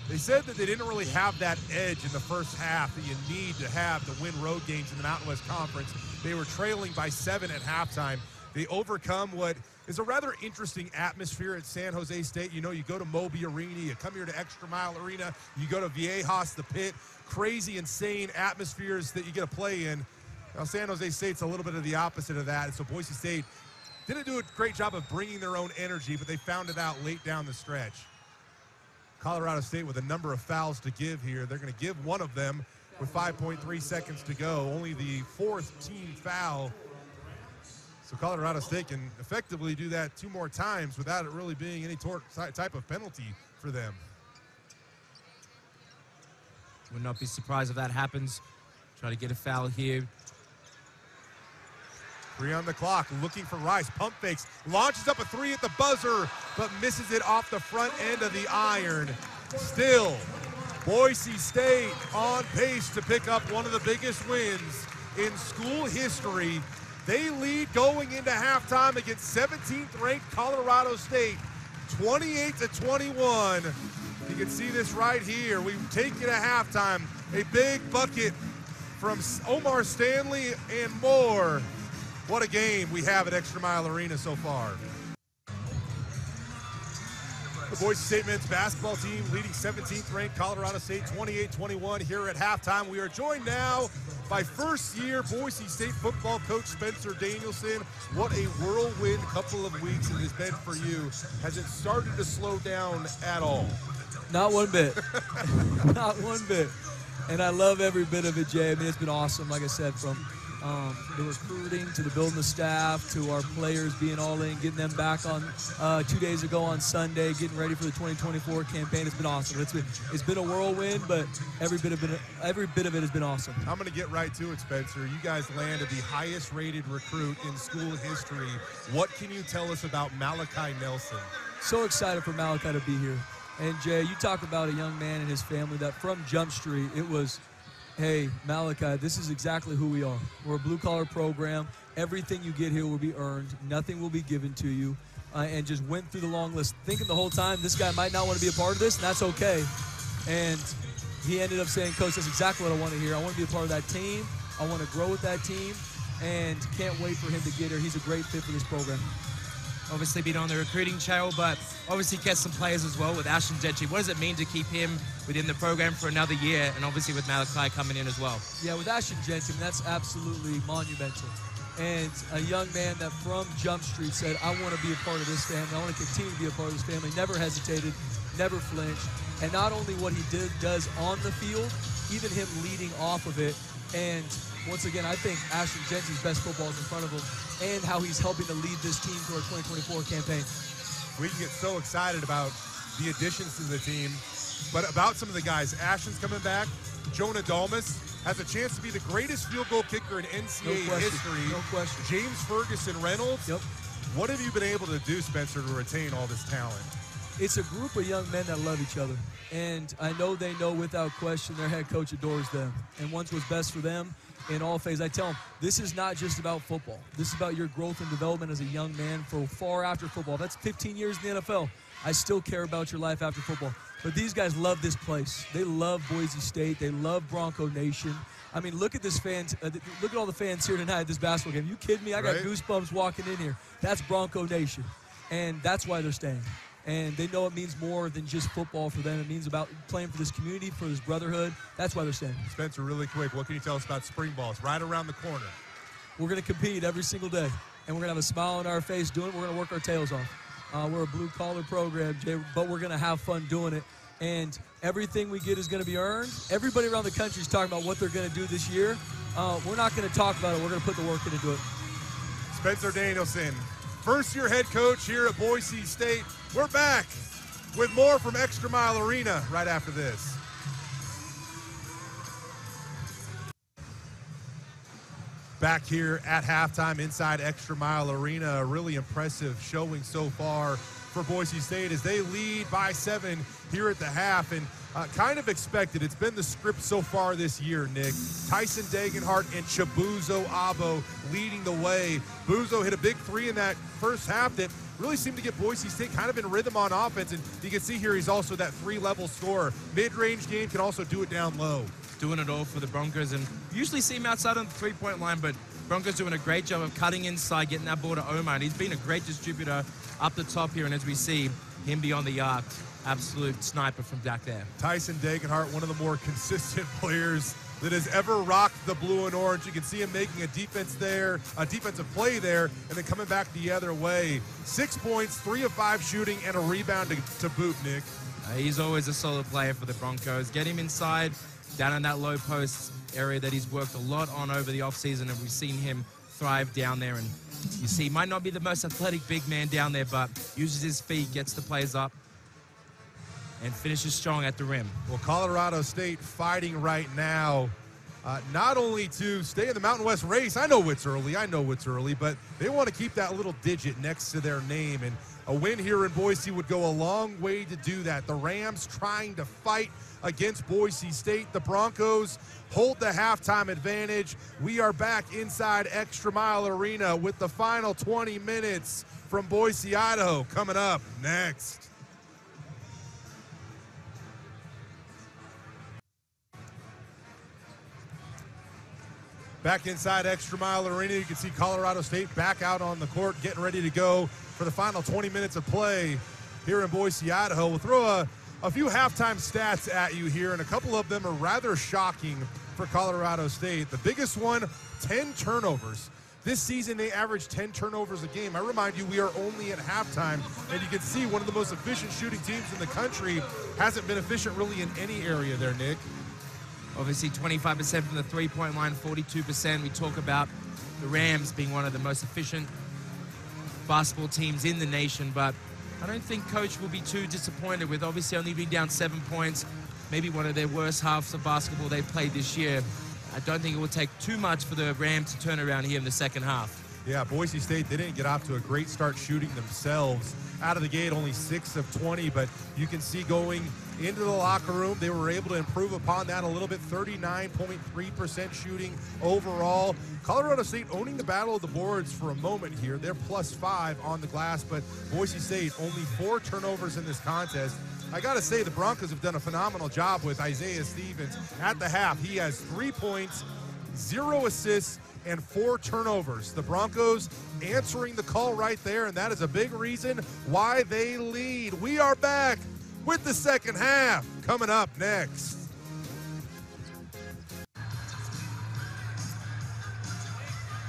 They said that they didn't really have that edge in the first half that you need to have to win road games in the Mountain West Conference. They were trailing by 7 at halftime. They overcome what is a rather interesting atmosphere at San Jose State. You know, you go to Moby Arena, you come here to ExtraMile Arena, you go to Viejas, the Pit, crazy, insane atmospheres that you get to play in. Now, San Jose State's a little bit of the opposite of that, and so Boise State didn't do a great job of bringing their own energy, but they found it out late down the stretch. Colorado State with a number of fouls to give here. They're going to give one of them with 5.3 seconds to go. Only the 4th team foul. So Colorado State can effectively do that 2 more times without it really being any type of penalty for them. Would not be surprised if that happens. Try to get a foul here. 3 on the clock, looking for Rice. Pump fakes, launches up a 3 at the buzzer, but misses it off the front end of the iron. Still, Boise State on pace to pick up one of the biggest wins in school history. They lead going into halftime against 17th ranked Colorado State, 28-21. You can see this right here. We take it at halftime. A big bucket from Omar Stanley and more. What a game we have at ExtraMile Arena so far. The Boise State men's basketball team leading 17th ranked Colorado State 28-21 here at halftime. We are joined now by first-year Boise State football coach Spencer Danielson. What a whirlwind couple of weeks it has been for you. Has it started to slow down at all? Not one bit. Not one bit. And I love every bit of it, Jay. I mean, it's been awesome, like I said, from the recruiting to the building the staff to our players being all in, getting them back on 2 days ago on Sunday, getting ready for the 2024 campaign. It's been awesome. It's been a whirlwind, but every bit of it has been awesome. I'm going to get right to it, Spencer. You guys landed the highest rated recruit in school history. What can you tell us about Malachi Nelson? So excited for Malachi to be here. And Jay, you talk about a young man and his family that from Jump Street, it was, hey, Malachi, this is exactly who we are. We're a blue-collar program. everything you get here will be earned. Nothing will be given to you. And just went through the long list, thinking the whole time this guy might not want to be a part of this, and that's okay. And he ended up saying, Coach, that's exactly what I want to hear. I want to be a part of that team. I want to grow with that team, and can't wait for him to get here. He's a great fit for this program. Obviously been on the recruiting trail, but obviously gets some players as well with Ashton Gentry. What does it mean to keep him within the program for another year, and obviously with Malachi coming in as well? Yeah, with Ashton Gentry, that's absolutely monumental. And a young man that from Jump Street said, I want to be a part of this family. I want to continue to be a part of this family. Never hesitated, never flinched. And not only what he does on the field, even him leading off of it. And once again, I think Ashton Gentry's best football is in front of him, and how he's helping to lead this team to our 2024 campaign. We can get so excited about the additions to the team, but about some of the guys. Ashton's coming back. Jonah Dalmas has a chance to be the greatest field goal kicker in NCAA history. No question. James Ferguson Reynolds. Yep. What have you been able to do, Spencer, to retain all this talent? It's a group of young men that love each other. And I know they know without question their head coach adores them and wants what's best for them in all phases. I tell them, this is not just about football. This is about your growth and development as a young man for far after football. That's 15 years in the NFL. I still care about your life after football. But these guys love this place. They love Boise State. They love Bronco Nation. I mean, look at this fans. Look at all the fans here tonight at this basketball game. You kidding me? I got goosebumps walking in here. That's Bronco Nation. And that's why they're staying. And they know it means more than just football for them. It means about playing for this community, for this brotherhood. That's why they're staying. Spencer, really quick, what can you tell us about spring ball? It's right around the corner. We're going to compete every single day. And we're going to have a smile on our face doing it. We're going to work our tails off. We're a blue-collar program, Jay, but we're going to have fun doing it. And everything we get is going to be earned. Everybody around the country is talking about what they're going to do this year. We're not going to talk about it. We're going to put the work in to do it. Spencer Danielson, first-year head coach here at Boise State. We're back with more from ExtraMile Arena right after this. Back here at halftime inside ExtraMile Arena. A really impressive showing so far for Boise State as they lead by 7 here at the half. And kind of expected. It's been the script so far this year, Nick. Tyson Dagenhart and Chibuzo Abo leading the way. Buzo hit a big 3 in that first half that really seemed to get Boise State kind of in rhythm on offense. And you can see here he's also that 3-level scorer. Mid-range game, can also do it down low. Doing it all for the Broncos, and usually see him outside on the three-point line, but Broncos doing a great job of cutting inside, getting that ball to Omar, and he's been a great distributor up the top here, and as we see, him beyond the arc, absolute sniper from back there. Tyson Dagenhart, one of the more consistent players that has ever rocked the blue and orange. You can see him making a defensive play there, and then coming back the other way. 6 points, 3 of 5 shooting, and a rebound to boot, Nick. He's always a solid player for the Broncos. Get him inside, down in that low post area that he's worked a lot on over the offseason, and we've seen him thrive down there. And you see, he might not be the most athletic big man down there, but uses his feet, gets the plays up, and finishes strong at the rim. Well, Colorado State fighting right now, not only to stay in the Mountain West race. I know it's early, but they want to keep that little digit next to their name, and a win here in Boise would go a long way to do that. The Rams trying to fight against Boise State. The Broncos hold the halftime advantage. We are back inside ExtraMile Arena with the final 20 minutes from Boise, Idaho, coming up next. Back inside ExtraMile Arena, you can see Colorado State back out on the court, getting ready to go for the final 20 minutes of play here in Boise, Idaho. We'll throw a few halftime stats at you here, and a couple of them are rather shocking for Colorado State. The biggest one, 10 turnovers. This season, they averaged 10 turnovers a game. I remind you, we are only at halftime, and you can see one of the most efficient shooting teams in the country hasn't been efficient really in any area there, Nick. Obviously, 25% from the three-point line, 42%. We talk about the Rams being one of the most efficient basketball teams in the nation, but I don't think Coach will be too disappointed with obviously only being down 7 points, maybe one of their worst halves of basketball they've played this year. I don't think it will take too much for the Rams to turn around here in the second half. Yeah, Boise State, they didn't get off to a great start shooting themselves. Out of the gate, only 6 of 20, but you can see going into the locker room. They were able to improve upon that a little bit, 39.3% shooting overall. Colorado State owning the battle of the boards for a moment here. They're +5 on the glass, but Boise State only 4 turnovers in this contest. I got to say, the Broncos have done a phenomenal job with Isaiah Stevens at the half. He has 3 points, 0 assists, and 4 turnovers. The Broncos answering the call right there, and that is a big reason why they lead. We are back with the second half coming up next.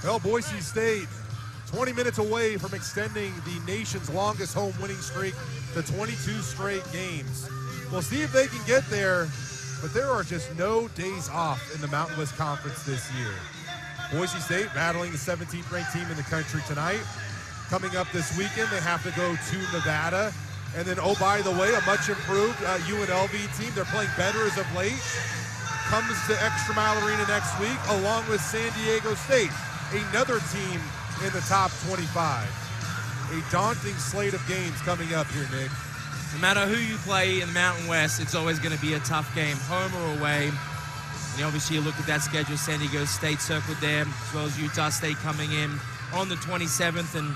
Well, Boise State 20 minutes away from extending the nation's longest home winning streak to 22 straight games. We'll see if they can get there, but there are just no days off in the Mountain West Conference this year. Boise State battling the 17th ranked team in the country tonight. Coming up this weekend, they have to go to Nevada. And then, oh, by the way, a much improved UNLV team. They're playing better as of late. Comes to ExtraMile Arena next week, along with San Diego State, another team in the top 25. A daunting slate of games coming up here, Nick. No matter who you play in the Mountain West, it's always going to be a tough game, home or away. And obviously, you look at that schedule, San Diego State circled there, as well as Utah State coming in on the 27th. And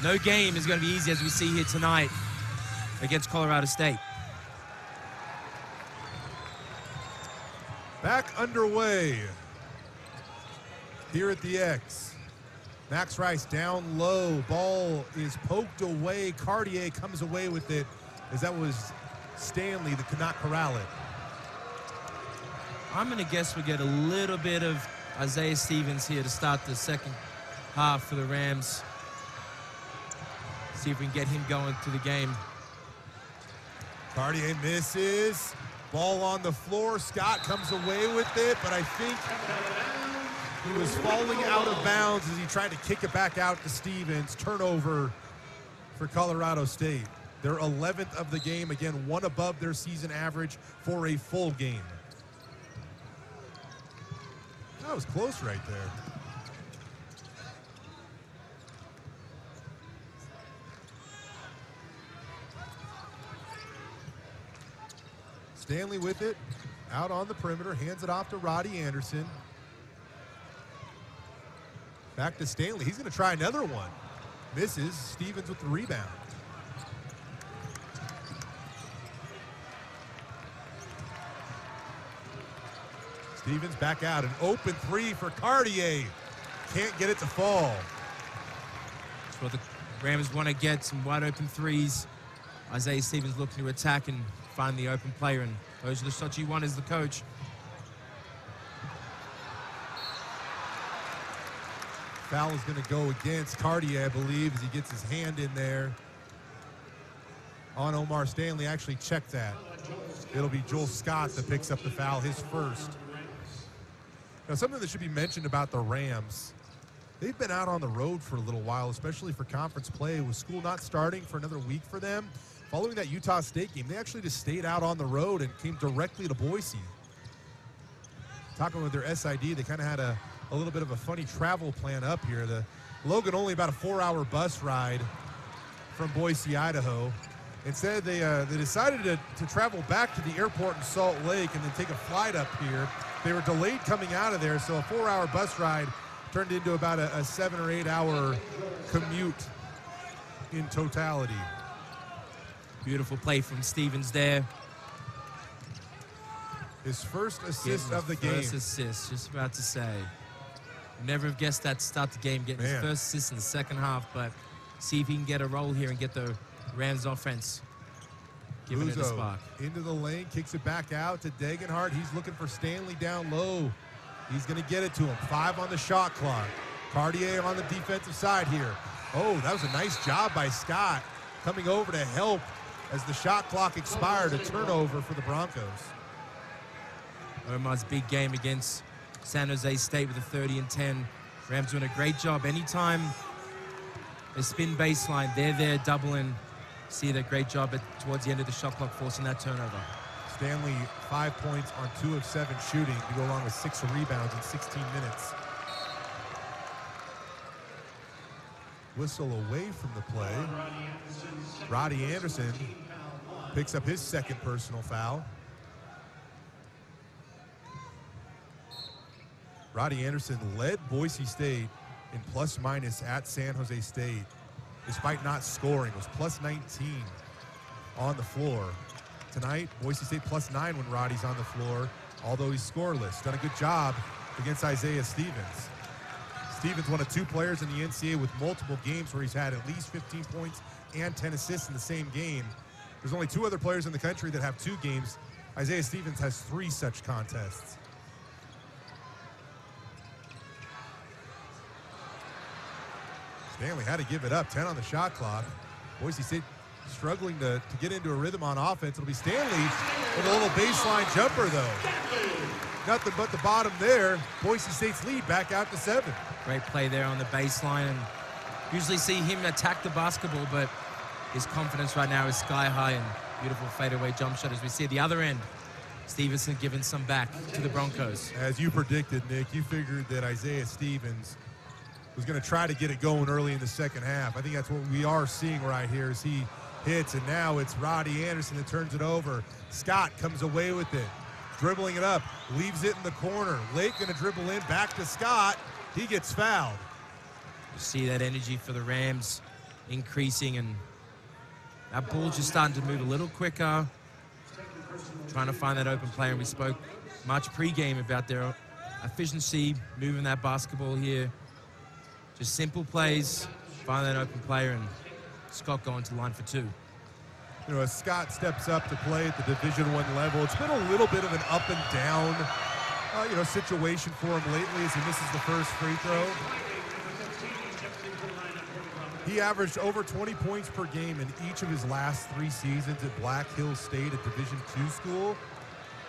no game is going to be easy, as we see here tonight against Colorado State. Back underway here at the X. Max Rice down low. Ball is poked away. Cartier comes away with it, as that was Stanley that could not corral it. I'm going to guess we get a little bit of Isaiah Stevens here to start the second half for the Rams. See if we can get him going to the game. Cartier misses. Ball on the floor. Scott comes away with it, but I think he was falling out of bounds as he tried to kick it back out to Stevens. Turnover for Colorado State. Their 11th of the game. Again, 1 above their season average for a full game. That was close right there. Stanley with it, out on the perimeter, hands it off to Roddy Anderson. Back to Stanley. He's going to try another one. Misses. Stevens with the rebound. Stevens back out. An open 3 for Cartier. Can't get it to fall. That's what the Rams want to get, some wide open threes. Isaiah Stevens looking to attack and find the open player, and those are the shots you want as the coach. Foul is going to go against Cartier, I believe, as he gets his hand in there on Omar Stanley. Actually checked that. It'll be Joel Scott that picks up the foul, his first. Now, something that should be mentioned about the Rams, they've been out on the road for a little while, especially for conference play, with school not starting for another week for them. Following that Utah State game, they actually just stayed out on the road and came directly to Boise. Talking with their SID, they kind of had a little bit of a funny travel plan up here. The Logan only about a 4-hour bus ride from Boise, Idaho. Instead, they decided to travel back to the airport in Salt Lake and then take a flight up here. They were delayed coming out of there, so a 4-hour bus ride turned into about a 7 or 8 hour commute in totality. Beautiful play from Stevens there. His first assist of the game. First assist, just about to say. Never have guessed that to start the game, getting his first assist in the second half, but see if he can get a roll here and get the Rams offense giving it a spark. Into the lane, kicks it back out to Degenhardt. He's looking for Stanley down low. He's going to get it to him. 5 on the shot clock. Cartier on the defensive side here. Oh, that was a nice job by Scott coming over to help as the shot clock expired. A turnover for the Broncos. Omar's big game against San Jose State with a 30 and 10. Rams doing a great job. Anytime they spin baseline, they're there doubling. See that great job towards the end of the shot clock, forcing that turnover. Stanley 5 points on 2 of 7 shooting to go along with 6 rebounds in 16 minutes. Whistle away from the play. Roddy Anderson picks up his second personal foul. Roddy Anderson led Boise State in plus-minus at San Jose State, despite not scoring. It was plus 19 on the floor. Tonight, Boise State plus 9 when Roddy's on the floor, although he's scoreless. Done a good job against Isaiah Stevens. Stevens, one of 2 players in the NCAA with multiple games where he's had at least 15 points and 10 assists in the same game. There's only 2 other players in the country that have 2 games. Isaiah Stevens has 3 such contests. Stanley had to give it up, 10 on the shot clock. Boise State struggling to get into a rhythm on offense. It'll be Stanley with a little baseline jumper, though. Nothing but the bottom there. Boise State's lead back out to 7. Great play there on the baseline, and usually see him attack the basketball, but his confidence right now is sky high, and beautiful fadeaway jump shot as we see at the other end. Stevenson giving some back to the Broncos. As you predicted, Nick, you figured that Isaiah Stevens was going to try to get it going early in the second half. I think that's what we are seeing right here as he hits, and now it's Roddy Anderson that turns it over. Scott comes away with it, dribbling it up, leaves it in the corner. Lake going to dribble in, back to Scott. He gets fouled. You see that energy for the Rams increasing, and that ball's just starting to move a little quicker, trying to find that open player. And we spoke much pregame about their efficiency, moving that basketball here. Just simple plays, find that open player, and Scott going to line for 2. You know, as Scott steps up to play at the Division I level, it's been a little bit of an up and down, situation for him lately as he misses the first free throw. He averaged over 20 points per game in each of his last 3 seasons at Black Hills State, a Division II school.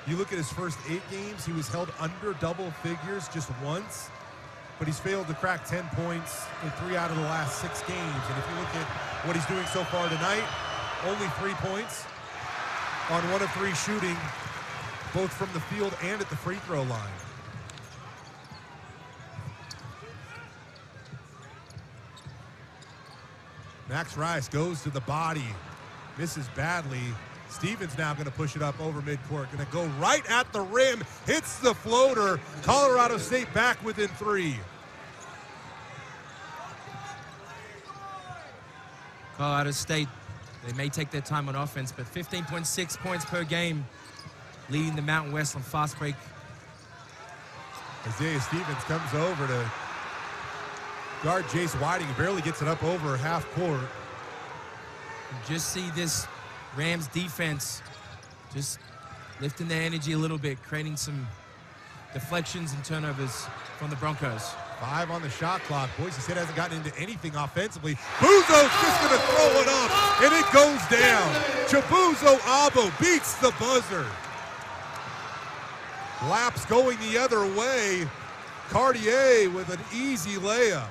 You look at his first 8 games, he was held under double figures just once, but he's failed to crack 10 points in 3 out of the last 6 games. And if you look at what he's doing so far tonight, only 3 points on 1 of 3 shooting, both from the field and at the free throw line. Max Rice goes to the body, misses badly. Stevens now going to push it up over midcourt, going to go right at the rim, hits the floater. Colorado State back within 3. Colorado State, they may take their time on offense, but 15.6 points per game, leading the Mountain West on fast break. Isaiah Stevens comes over to guard Jace Whiting. He barely gets it up over half court. Just see this Rams defense just lifting their energy a little bit, creating some deflections and turnovers from the Broncos. 5 on the shot clock. Boise State hasn't gotten into anything offensively. Buzo's just going to throw it up, and it goes down. Chibuzo Abo beats the buzzer. Laps going the other way. Cartier with an easy layup.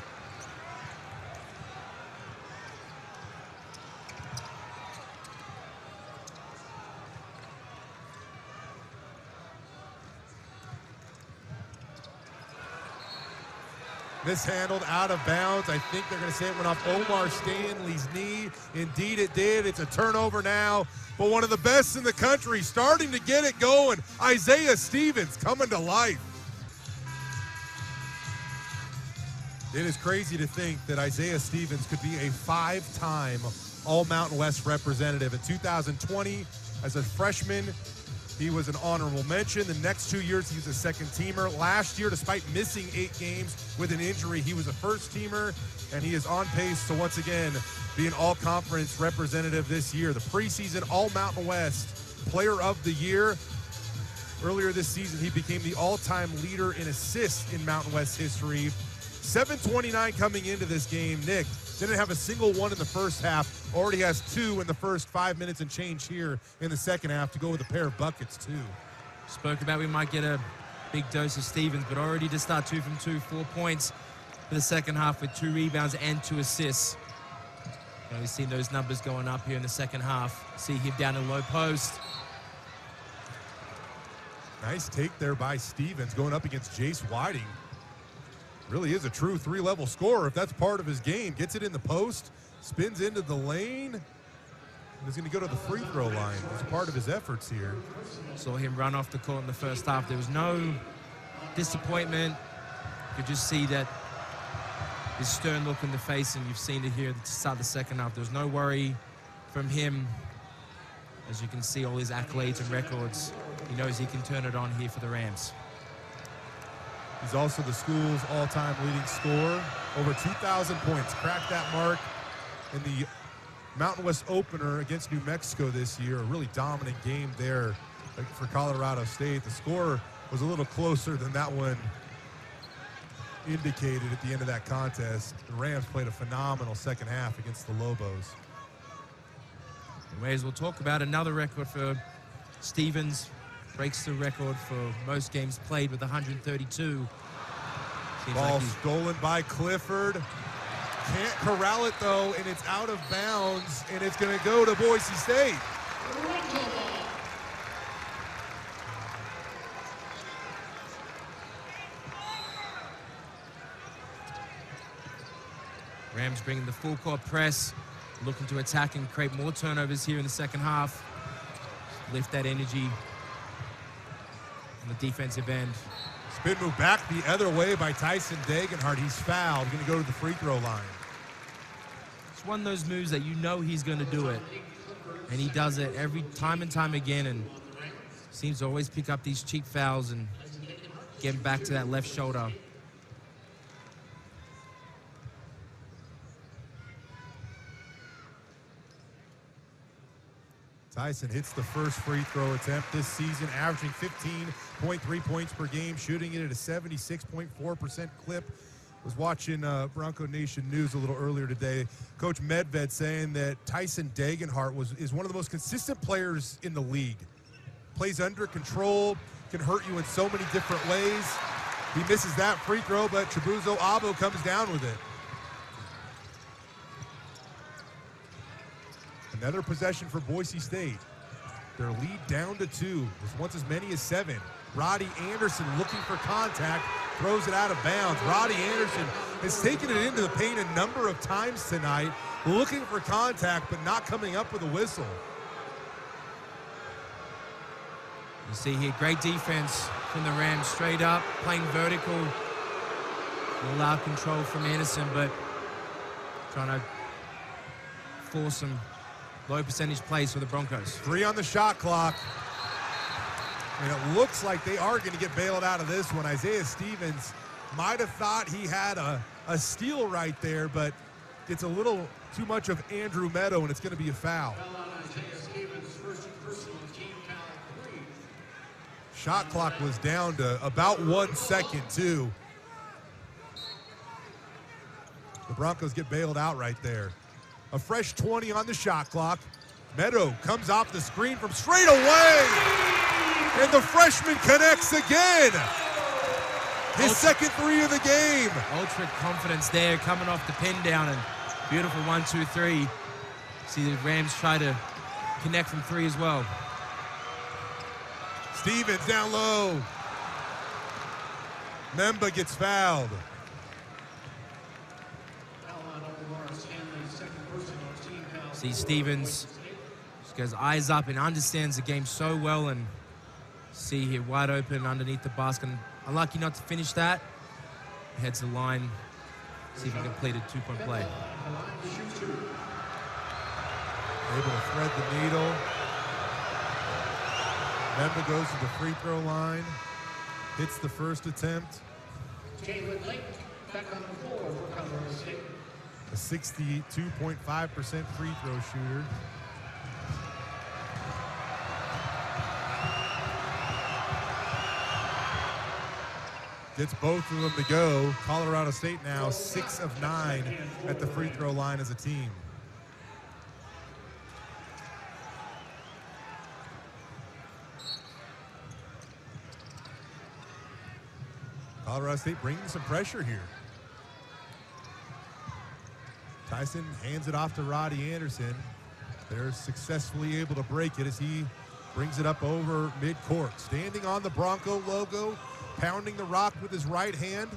Mishandled out of bounds. I think they're going to say it went off Omar Stanley's knee. Indeed it did. It's a turnover now. But one of the best in the country starting to get it going. Isaiah Stevens coming to life. It is crazy to think that Isaiah Stevens could be a 5-time All-Mountain West representative. In 2020, as a freshman, he was an honorable mention. The next 2 years, he was a second-teamer. Last year, despite missing 8 games with an injury, he was a first-teamer, and he is on pace to once again be an all-conference representative this year. The preseason All-Mountain West Player of the Year. Earlier this season, he became the all-time leader in assists in Mountain West history. 7:29 coming into this game. Nick didn't have a single one in the first half. Already has 2 in the first 5 minutes and change here in the second half to go with a pair of buckets, too. Spoke about we might get a big dose of Stevens, but already to start 2 from 2, 4 points for the second half with 2 rebounds and 2 assists. And we've seen those numbers going up here in the second half. See him down in low post. Nice take there by Stevens going up against Jace Whiting. Really is a true 3-level scorer if that's part of his game. Gets it in the post, spins into the lane, He's going to go to the free throw line as part of his efforts here. Saw him run off the court in the first half. There was no disappointment. You could just see that his stern look in the face, and you've seen it here at the start of the second half. There was no worry from him. As you can see, all his accolades and records, he knows he can turn it on here for the Rams. He's also the school's all-time leading scorer. Over 2,000 points. Cracked that mark in the Mountain West opener against New Mexico this year. A really dominant game there for Colorado State. The score was a little closer than that one indicated at the end of that contest. The Rams played a phenomenal second half against the Lobos. We may as well talk about another record for Stevens. Breaks the record for most games played with 132. Ball stolen by Clifford. Can't corral it though, and it's out of bounds, and it's going to go to Boise State. Rams bringing the full court press, looking to attack and create more turnovers here in the second half. Lift that energy on the defensive end. Spin move back the other way by Tyson Degenhart. He's fouled, going to go to the free throw line. It's one of those moves that you know he's going to do it, and he does it every time and time again, and seems to always pick up these cheap fouls and get back to that left shoulder. Tyson hits the first free throw attempt this season, averaging 15.3 points per game, shooting it at a 76.4% clip. Was watching Bronco Nation News a little earlier today. Coach Medved saying that Tyson Degenhart is one of the most consistent players in the league. Plays under control, can hurt you in so many different ways. He misses that free throw, but Chibuzo Abo comes down with it. Another possession for Boise State. Their lead down to 2. Was once as many as 7. Roddy Anderson looking for contact, throws it out of bounds. Roddy Anderson has taken it into the paint a number of times tonight, looking for contact but not coming up with a whistle. You see here, great defense from the Rams, straight up, playing vertical. Allow control from Anderson, but trying to force some low percentage plays for the Broncos. 3 on the shot clock. And it looks like they are going to get bailed out of this one. Isaiah Stevens might have thought he had a steal right there, but it's a little too much of Andrew Meadow, and it's going to be a foul. Shot clock was down to about 1 second, too. The Broncos get bailed out right there. A fresh 20 on the shot clock. Meadow comes off the screen from straight away. And the freshman connects again. His second 3 of the game. Ultra confidence there, coming off the pin down, and beautiful 1-2-3. See the Rams try to connect from 3 as well. Stevens down low. Memba gets fouled. See Stevens just goes eyes up and understands the game so well, and see here wide open underneath the basket. Unlucky not to finish that. Heads the line. See if he can complete a 2-point play. Able to thread the needle. Memba goes to the free throw line. Hits the first attempt. Jalen Lake back on the floor for Colorado State. A 62.5% free throw shooter. Gets both of them to go. Colorado State now 6 of 9 at the free throw line as a team. Colorado State bringing some pressure here. Tyson hands it off to Roddy Anderson. They're successfully able to break it as he brings it up over midcourt. Standing on the Bronco logo, pounding the rock with his right hand.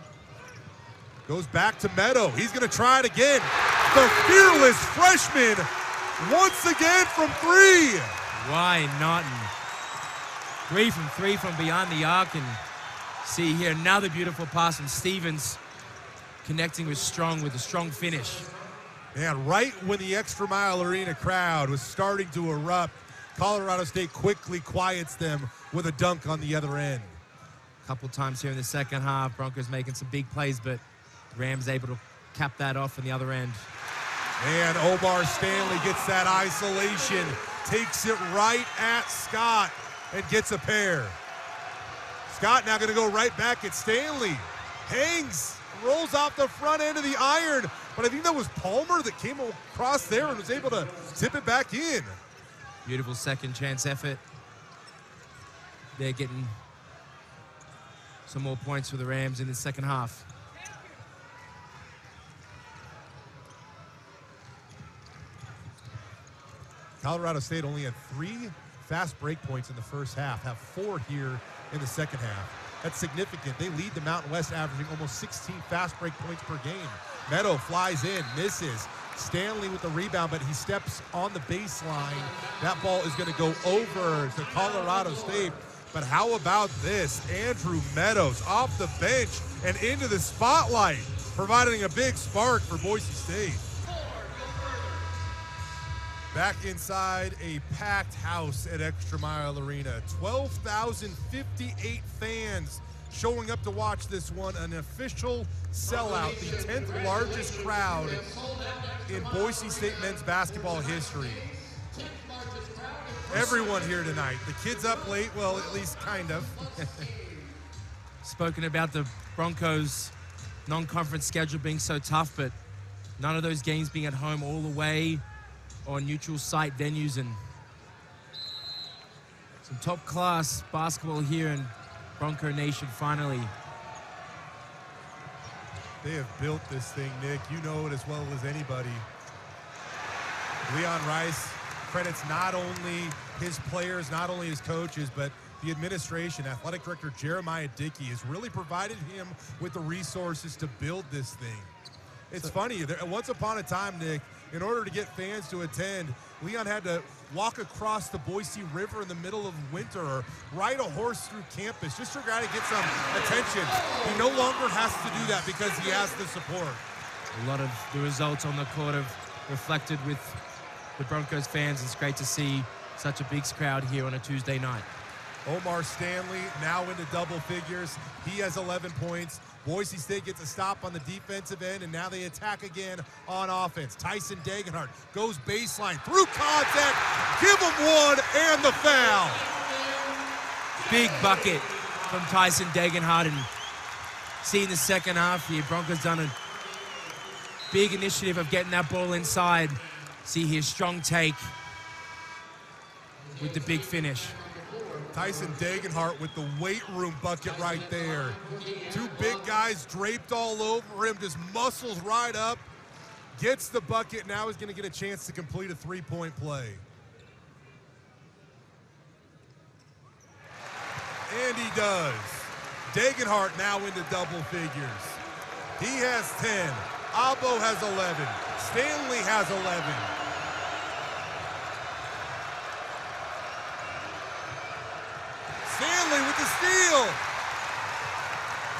Goes back to Meadow. He's going to try it again. The fearless freshman once again from 3. Why not? 3 from 3 from beyond the arc, and see here another beautiful pass from Stevens, connecting with Strong with a strong finish. And right when the ExtraMile Arena crowd was starting to erupt, Colorado State quickly quiets them with a dunk on the other end. A couple times here in the second half, Broncos making some big plays, but Rams able to cap that off on the other end. And Omar Stanley gets that isolation, takes it right at Scott, and gets a pair. Scott now going to go right back at Stanley. Hangs, rolls off the front end of the iron, but I think that was Palmer that came across there and was able to tip it back in. Beautiful second chance effort. They're getting some more points for the Rams in the second half. Colorado State only had 3 fast break points in the first half, have 4 here in the second half. That's significant. They lead the Mountain West, averaging almost 16 fast break points per game. Meadow flies in, misses. Stanley with the rebound, but he steps on the baseline. That ball is going to go over to Colorado State. But how about this? Andrew Meadows off the bench and into the spotlight, providing a big spark for Boise State. Back inside a packed house at ExtraMile Arena. 12,058 fans showing up to watch this one, an official sellout, the 10th largest crowd in Boise State men's basketball history. Everyone here tonight. The kids up late, well, at least kind of. Spoken about the Broncos' non-conference schedule being so tough, but none of those games being at home all the way or neutral site venues, and some top-class basketball here in Bronco Nation finally. They have built this thing, Nick. You know it as well as anybody. Leon Rice credits not only his players, not only his coaches, but the administration. Athletic Director Jeremiah Dickey has really provided him with the resources to build this thing. It's funny, once upon a time, Nick, in order to get fans to attend, Leon had to walk across the Boise River in the middle of winter or ride a horse through campus just to try to get some attention. He no longer has to do that because he has the support. A lot of the results on the court have reflected with the Broncos fans. It's great to see such a big crowd here on a Tuesday night. Omar Stanley now into double figures. He has 11 points. Boise State gets a stop on the defensive end, and now they attack again on offense. Tyson Degenhardt goes baseline through contact. Give him one and the foul. Big bucket from Tyson Degenhardt, and seeing the second half here, Broncos done a big initiative of getting that ball inside. See here, strong take with the big finish. Tyson Degenhardt with the weight room bucket right there. 2 big guys draped all over him, just muscles right up, gets the bucket. Now he's going to get a chance to complete a 3-point play. And he does. Degenhardt now into double figures. He has 10. Abo has 11. Stanley has 11. Stanley with the steal.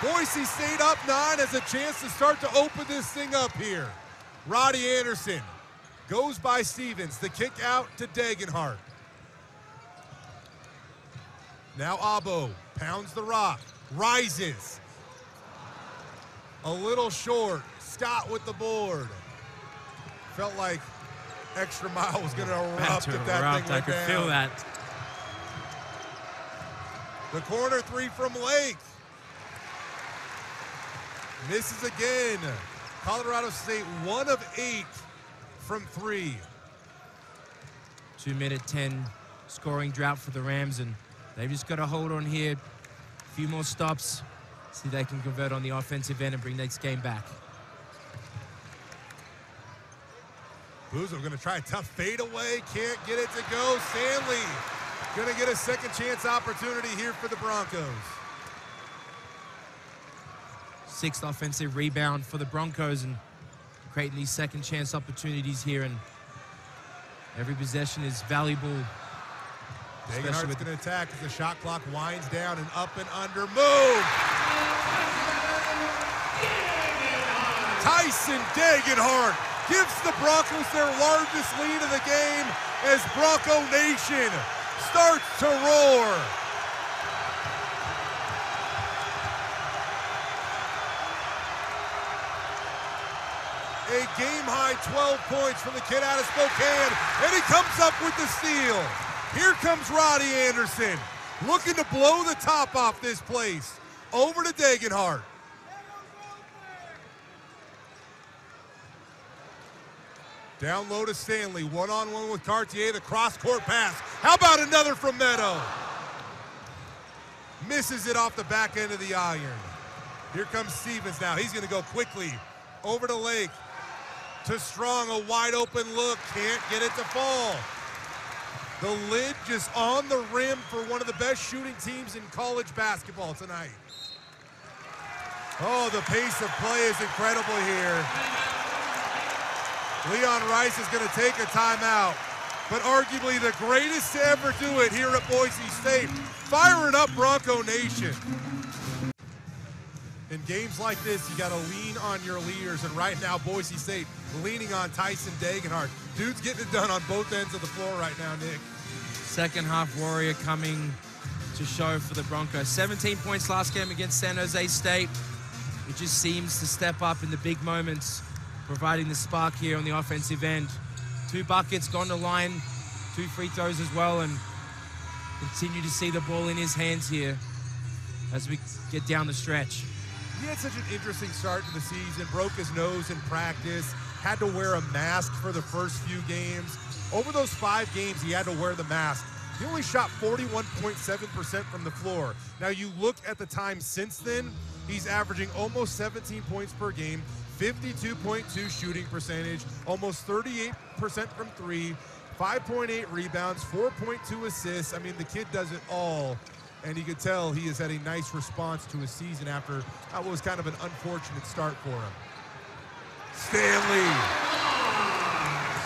Boise State up 9 has a chance to start to open this thing up here. Roddy Anderson goes by Stevens. The kick out to Degenhardt. Now Abo pounds the rock, rises. A little short. Scott with the board. Felt like ExtraMile was going to erupt if that thing went I could down. feel that. The corner 3 from Lake. Misses again. Colorado State 1 of 8 from 3. 2-minute 10 scoring drought for the Rams, and they've just got to hold on here. A few more stops. See if they can convert on the offensive end and bring next game back. Boozle going to try a tough fadeaway. Can't get it to go. Stanley going to get a second chance opportunity here for the Broncos. 6th offensive rebound for the Broncos, and creating these second chance opportunities here. And Every possession is valuable. Degenhardt's going to attack as the shot clock winds down, and up and under move. Tyson Degenhardt gives the Broncos their largest lead of the game as Bronco Nation starts to roar. A game-high 12 points from the kid out of Spokane, and he comes up with the steal. Here comes Roddy Anderson, looking to blow the top off this place. Over to Degenhardt. Down low to Stanley, one-on-one with Cartier, the cross-court pass. How about another from Meadow? Misses it off the back end of the iron. Here comes Stevens now. He's gonna go quickly over to Lake. To Strong, a wide open look, can't get it to fall. The lid just on the rim for one of the best shooting teams in college basketball tonight. Oh, the pace of play is incredible here. Leon Rice is gonna take a timeout, but arguably the greatest to ever do it here at Boise State. Firing up Bronco Nation. In games like this, you got to lean on your leaders, and right now, Boise State leaning on Tyson Degenhardt. Dude's getting it done on both ends of the floor right now, Nick. Second half warrior coming to show for the Broncos. 17 points last game against San Jose State. It just seems to step up in the big moments, providing the spark here on the offensive end. 2 buckets, gone to line, 2 free throws as well, and continue to see the ball in his hands here as we get down the stretch. He had such an interesting start to the season, broke his nose in practice, had to wear a mask for the first few games. Over those 5 games, he had to wear the mask. He only shot 41.7% from the floor. Now you look at the time since then, he's averaging almost 17 points per game, 52.2 shooting percentage, almost 38% from 3, 5.8 rebounds, 4.2 assists. I mean, the kid does it all. And you could tell he has had a nice response to his season after what was kind of an unfortunate start for him. Stanley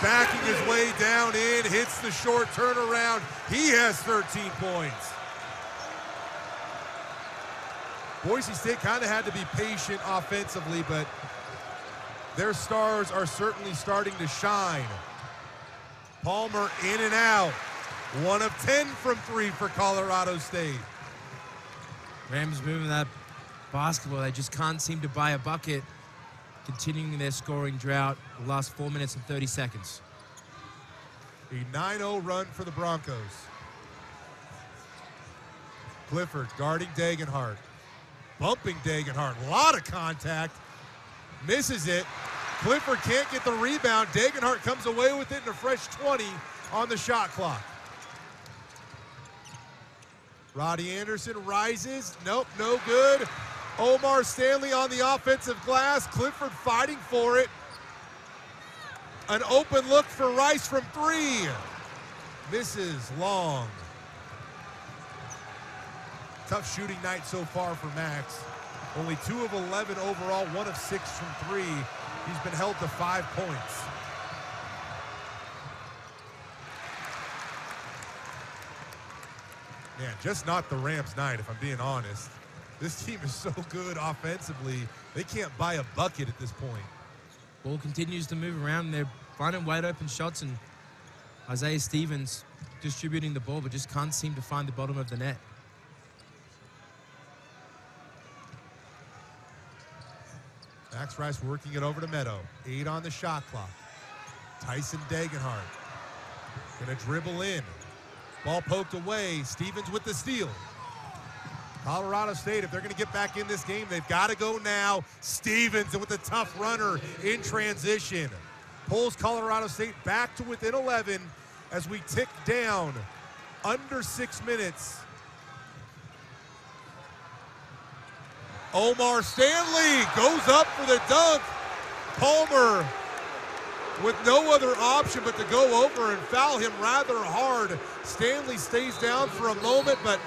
backing his way down in, hits the short turnaround. He has 13 points. Boise State kind of had to be patient offensively, but their stars are certainly starting to shine. Palmer in and out. 1 of 10 from 3 for Colorado State. Rams moving that basketball. They just can't seem to buy a bucket, continuing their scoring drought the last 4 minutes and 30 seconds. A 9-0 run for the Broncos. Clifford guarding Degenhardt. Bumping Degenhardt. A lot of contact. Misses it. Clifford can't get the rebound. Degenhardt comes away with it in a fresh 20 on the shot clock. Roddy Anderson rises. Nope, no good. Omar Stanley on the offensive glass. Clifford fighting for it. An open look for Rice from 3. Misses long. Tough shooting night so far for Max. Only 2 of 11 overall, 1 of 6 from 3. He's been held to 5 points. Man, just not the Rams' night, if I'm being honest. This team is so good offensively, they can't buy a bucket at this point. Ball continues to move around. They're finding wide open shots, and Isaiah Stevens distributing the ball, but just can't seem to find the bottom of the net. Max Rice working it over to Meadow. 8 on the shot clock. Tyson Degenhardt gonna dribble in. Ball poked away. Stevens with the steal. Colorado State, if they're going to get back in this game, they've got to go now. Stevens with a tough runner in transition. Pulls Colorado State back to within 11 as we tick down under 6 minutes. Omar Stanley goes up for the dunk. Palmer with no other option but to go over and foul him rather hard. Stanley stays down for a moment, but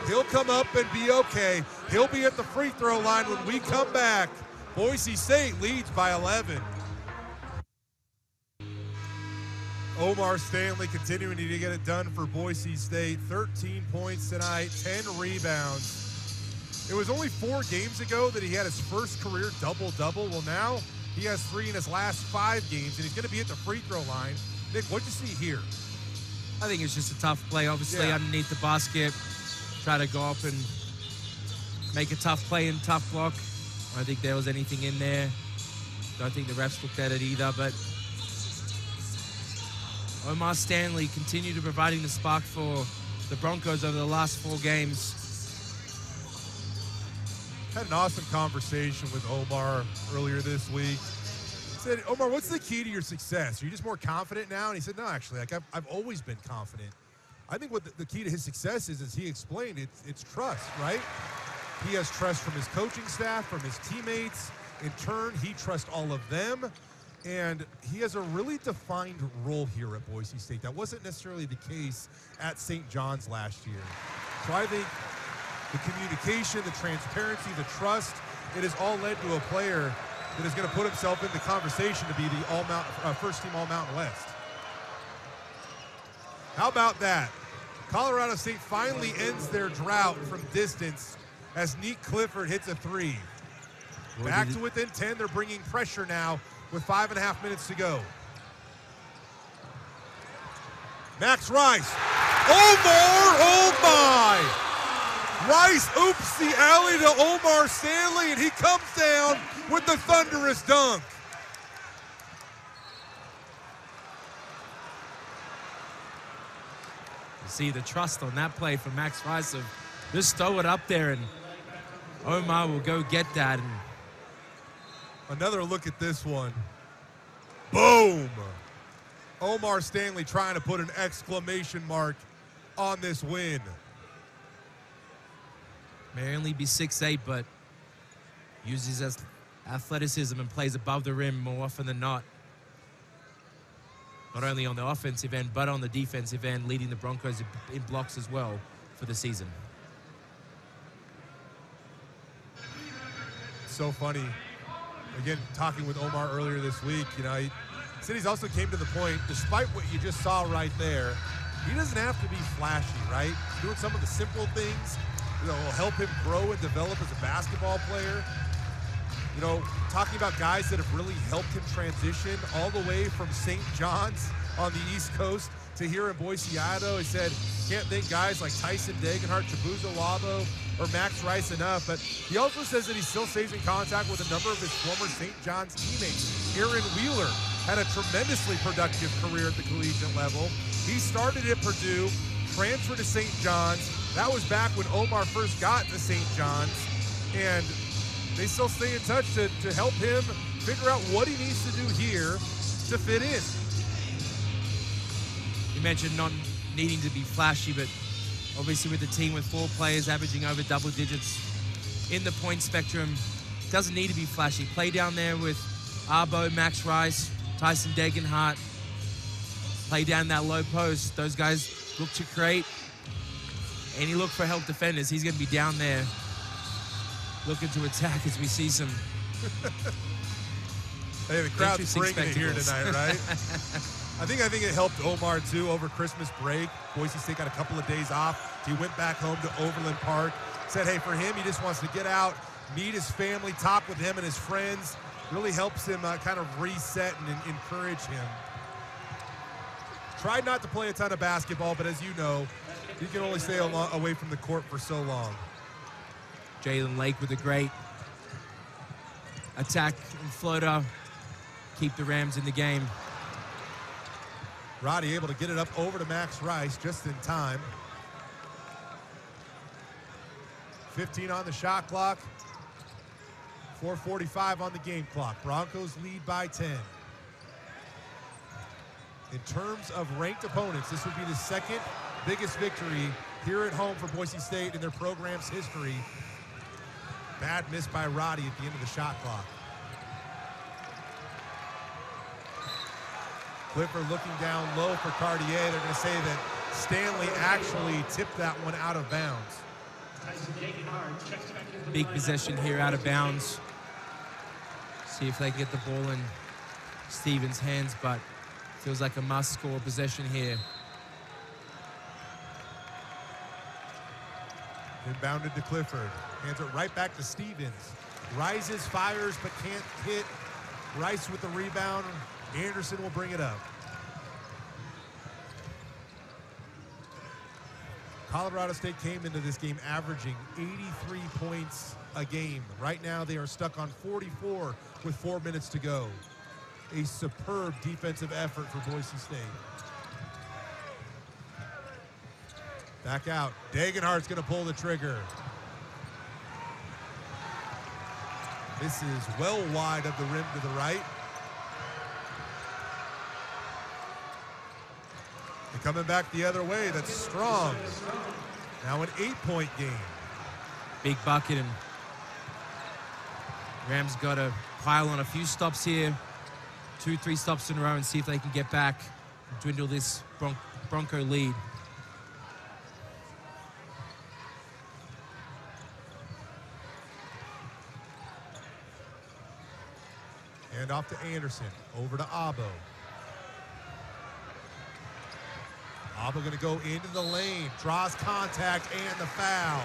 he'll come up and be okay. He'll be at the free throw line when we come back. Boise State leads by 11. Omar Stanley continuing to get it done for Boise State. 13 points tonight, 10 rebounds. It was only 4 games ago that he had his first career double-double. Well, now he has 3 in his last 5 games, and he's going to be at the free throw line. Nick, what'd you see here? I think it's just a tough play. Obviously, underneath the basket, try to go up and make a tough play and tough block. I don't think there was anything in there. Don't think the refs looked at it either, but Omar Stanley continued to providing the spark for the Broncos over the last 4 games. Had an awesome conversation with Omar earlier this week. Said, Omar, what's the key to your success? Are you just more confident now? And he said, no, actually, like I've always been confident. I think what the key to his success is, as he explained, it's trust, right? He has trust from his coaching staff, from his teammates. In turn, he trusts all of them. And he has a really defined role here at Boise State. That wasn't necessarily the case at St. John's last year. So I think the communication, the transparency, the trust, it has all led to a player that is going to put himself in the conversation to be the first-team All-Mountain West. How about that? Colorado State finally ends their drought from distance as Nick Clifford hits a 3. Back to within 10. They're bringing pressure now with 5.5 minutes to go. Max Rice. Omar, oh my! Rice oops the alley to Omar Stanley, and he comes down with the thunderous dunk. You see the trust on that play from Max Rice of just throw it up there, and Omar will go get that. And another look at this one. Boom! Omar Stanley trying to put an exclamation mark on this win. May only be 6'8", but uses his athleticism and plays above the rim more often than not. Not only on the offensive end, but on the defensive end, leading the Broncos in blocks as well for the season. So funny. Again, talking with Omar earlier this week, you know, he said he's also came to the point, despite what you just saw right there, he doesn't have to be flashy, right? He's doing some of the simple things that will help him grow and develop as a basketball player. You know, talking about guys that have really helped him transition all the way from St. John's on the East Coast to here in Boise, Idaho. He said, can't thank guys like Tyson Degenhart, Chibuzo Labo, or Max Rice enough, but he also says that he still stays in contact with a number of his former St. John's teammates. Aaron Wheeler had a tremendously productive career at the collegiate level. He started at Purdue, transferred to St. John's. That was back when Omar first got to St. John's, and they still stay in touch to help him figure out what he needs to do here to fit in. You mentioned not needing to be flashy, but obviously with the team with 4 players averaging over double digits in the point spectrum, doesn't need to be flashy. Play down there with Arbo, Max Rice, Tyson Degenhart. Play down that low post. Those guys look to create. Any look for help defenders, he's going to be down there looking to attack as we see some. Hey, the crowd's bringing it here tonight, right? I think it helped Omar too over Christmas break. Boise State got a couple of days off. He went back home to Overland Park. Said, hey, for him, he just wants to get out, meet his family, talk with him and his friends. Really helps him kind of reset and encourage him. Tried not to play a ton of basketball, but as you know, you can only stay away from the court for so long. Jalen Lake with a great attack and floater. Keep the Rams in the game. Roddy able to get it up over to Max Rice just in time. 15 on the shot clock. 4:45 on the game clock. Broncos lead by 10. In terms of ranked opponents, this would be the second biggest victory here at home for Boise State in their program's history. Bad miss by Roddy at the end of the shot clock. Clifford looking down low for Cartier. They're going to say that Stanley actually tipped that one out of bounds. Big possession here out of bounds. See if they can get the ball in Stevens' hands, but Feels like a must-score possession here. Inbounded to Clifford. Hands it right back to Stevens. Rises, fires, but can't hit. Rice with the rebound. Anderson will bring it up. Colorado State came into this game averaging 83 points a game. Right now they are stuck on 44 with 4 minutes to go. A superb defensive effort for Boise State. Back out. Degenhardt's going to pull the trigger. This is well wide of the rim to the right. And coming back the other way, that's Strong. Now an 8-point game. Big bucket, and Rams got to pile on a few stops here. 2-3 stops in a row and see if they can get back and dwindle this Bronco lead. And off to Anderson, over to Abo. Abo going to go into the lane, draws contact and the foul.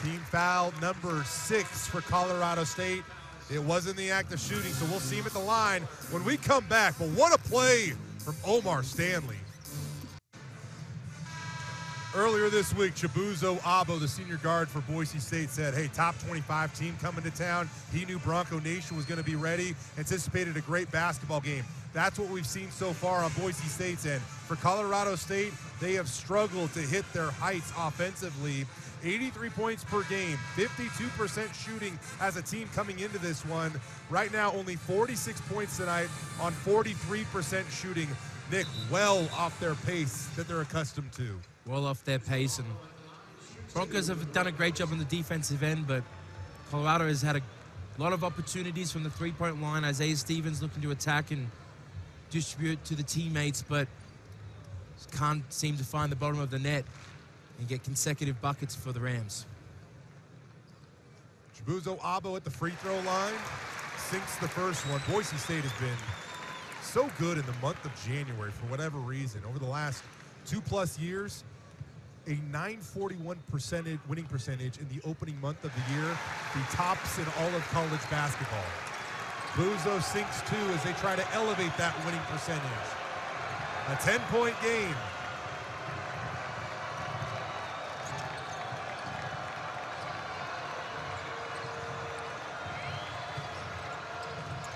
Team foul number 6 for Colorado State. It wasn't the act of shooting, so we'll see him at the line when we come back. But what a play from Omar Stanley. Earlier this week, Chibuzo Abo, the senior guard for Boise State, said, hey, top 25 team coming to town. He knew Bronco Nation was going to be ready, anticipated a great basketball game. That's what we've seen so far on Boise State's end. For Colorado State, they have struggled to hit their heights offensively. 83 points per game, 52% shooting as a team coming into this one. Right now, only 46 points tonight on 43% shooting. Nick, well off their pace that they're accustomed to. Well off their pace, and Broncos have done a great job on the defensive end, but Colorado has had a lot of opportunities from the three-point line. Isaiah Stevens looking to attack and distribute to the teammates, but can't seem to find the bottom of the net and get consecutive buckets for the Rams. Chibuzo Abo at the free throw line sinks the first one. Boise State has been so good in the month of January for whatever reason. Over the last 2+ years, a 941% winning percentage in the opening month of the year, the tops in all of college basketball. Buzo sinks 2 as they try to elevate that winning percentage. A 10-point game.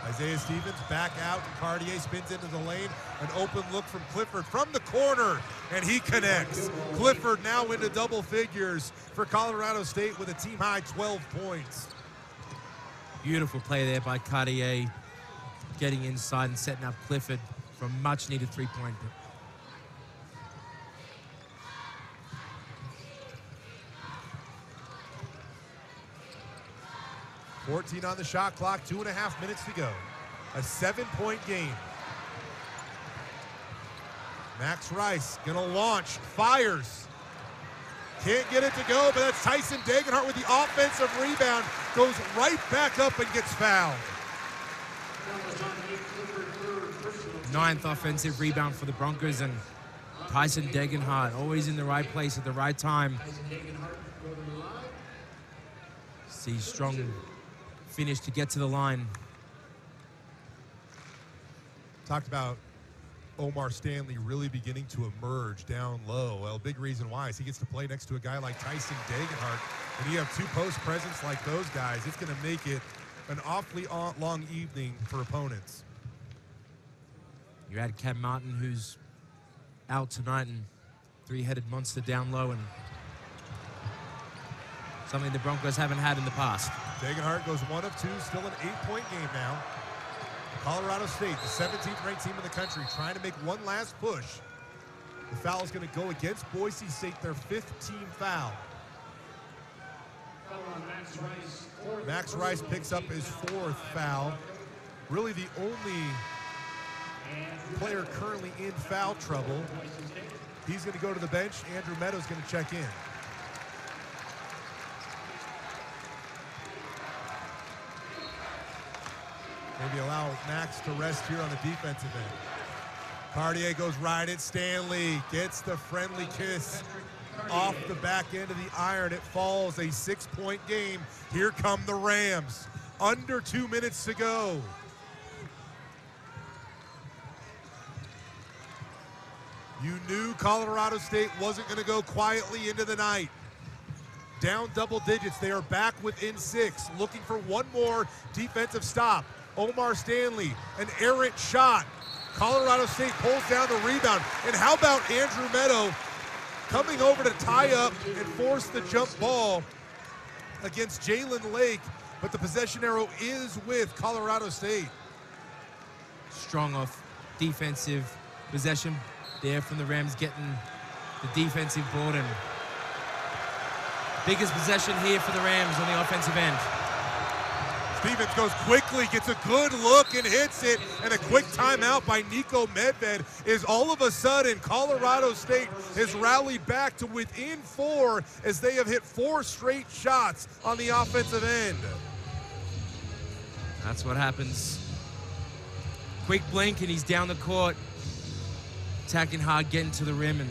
Isaiah Stevens back out, and Cartier spins into the lane. An open look from Clifford from the corner, and he connects. Clifford now into double figures for Colorado State with a team-high 12 points. Beautiful play there by Cartier, getting inside and setting up Clifford for a much-needed three-point. 14 on the shot clock, 2.5 minutes to go. A 7-point game. Max Rice gonna launch, fires. Can't get it to go, but that's Tyson Degenhardt with the offensive rebound. Goes right back up and gets fouled. 9th offensive rebound for the Broncos, and Tyson Degenhardt always in the right place at the right time. See, strong finish to get to the line. Talked about Omar Stanley really beginning to emerge down low. Well, a big reason why is he gets to play next to a guy like Tyson Degenhardt. When you have 2 post presence like those guys, it's going to make it an awfully long evening for opponents. You had Cam Martin, who's out tonight, and 3-headed monster down low, and something the Broncos haven't had in the past. Degenhardt goes 1 of 2, still an 8-point game now. Colorado State, the 17th ranked team in the country, trying to make one last push. The foul is going to go against Boise State, their 5th team foul. Max Rice picks up his 4th foul. Really the only player currently in foul trouble. He's going to go to the bench. Andrew Meadows going to check in. Maybe allow Max to rest here on the defensive end. Cartier goes right at Stanley, gets the friendly kiss off the back end of the iron. It falls, a 6-point game. Here come the Rams. Under 2 minutes to go. You knew Colorado State wasn't going to go quietly into the night. Down double digits, they are back within 6, looking for one more defensive stop. Omar Stanley, an errant shot. Colorado State pulls down the rebound. And how about Andrew Meadow coming over to tie up and force the jump ball against Jalen Lake, but the possession arrow is with Colorado State. Strong off defensive possession there from the Rams, getting the defensive board, and biggest possession here for the Rams on the offensive end. Stevens goes quickly, gets a good look and hits it, and a quick timeout by Nico Medved is all of a sudden Colorado State has rallied back to within 4 as they have hit 4 straight shots on the offensive end. That's what happens. Quick blink and he's down the court, attacking hard, getting to the rim, and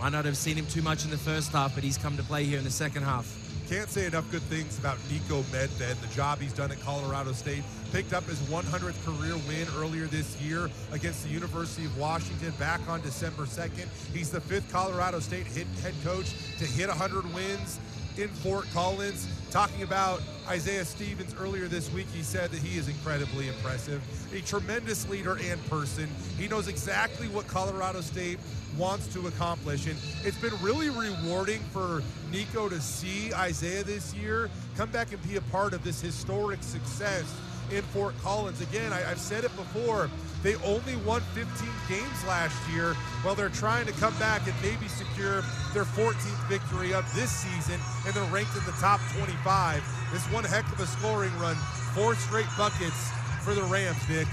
might not have seen him too much in the first half, but he's come to play here in the second half. Can't say enough good things about Nico Medved, the job he's done at Colorado State. Picked up his 100th career win earlier this year against the University of Washington back on December 2nd. He's the 5th Colorado State head coach to hit 100 wins in Fort Collins. Talking about Isaiah Stevens earlier this week, he said that he is incredibly impressive, a tremendous leader and person. He knows exactly what Colorado State wants to accomplish, and it's been really rewarding for Nico to see Isaiah this year come back and be a part of this historic success in Fort Collins. Again, I've said it before, they only won 15 games last year. Well, they're trying to come back and maybe secure their 14th victory of this season, and they're ranked in the top 25. This one heck of a scoring run, 4 straight buckets for the Rams, Nick.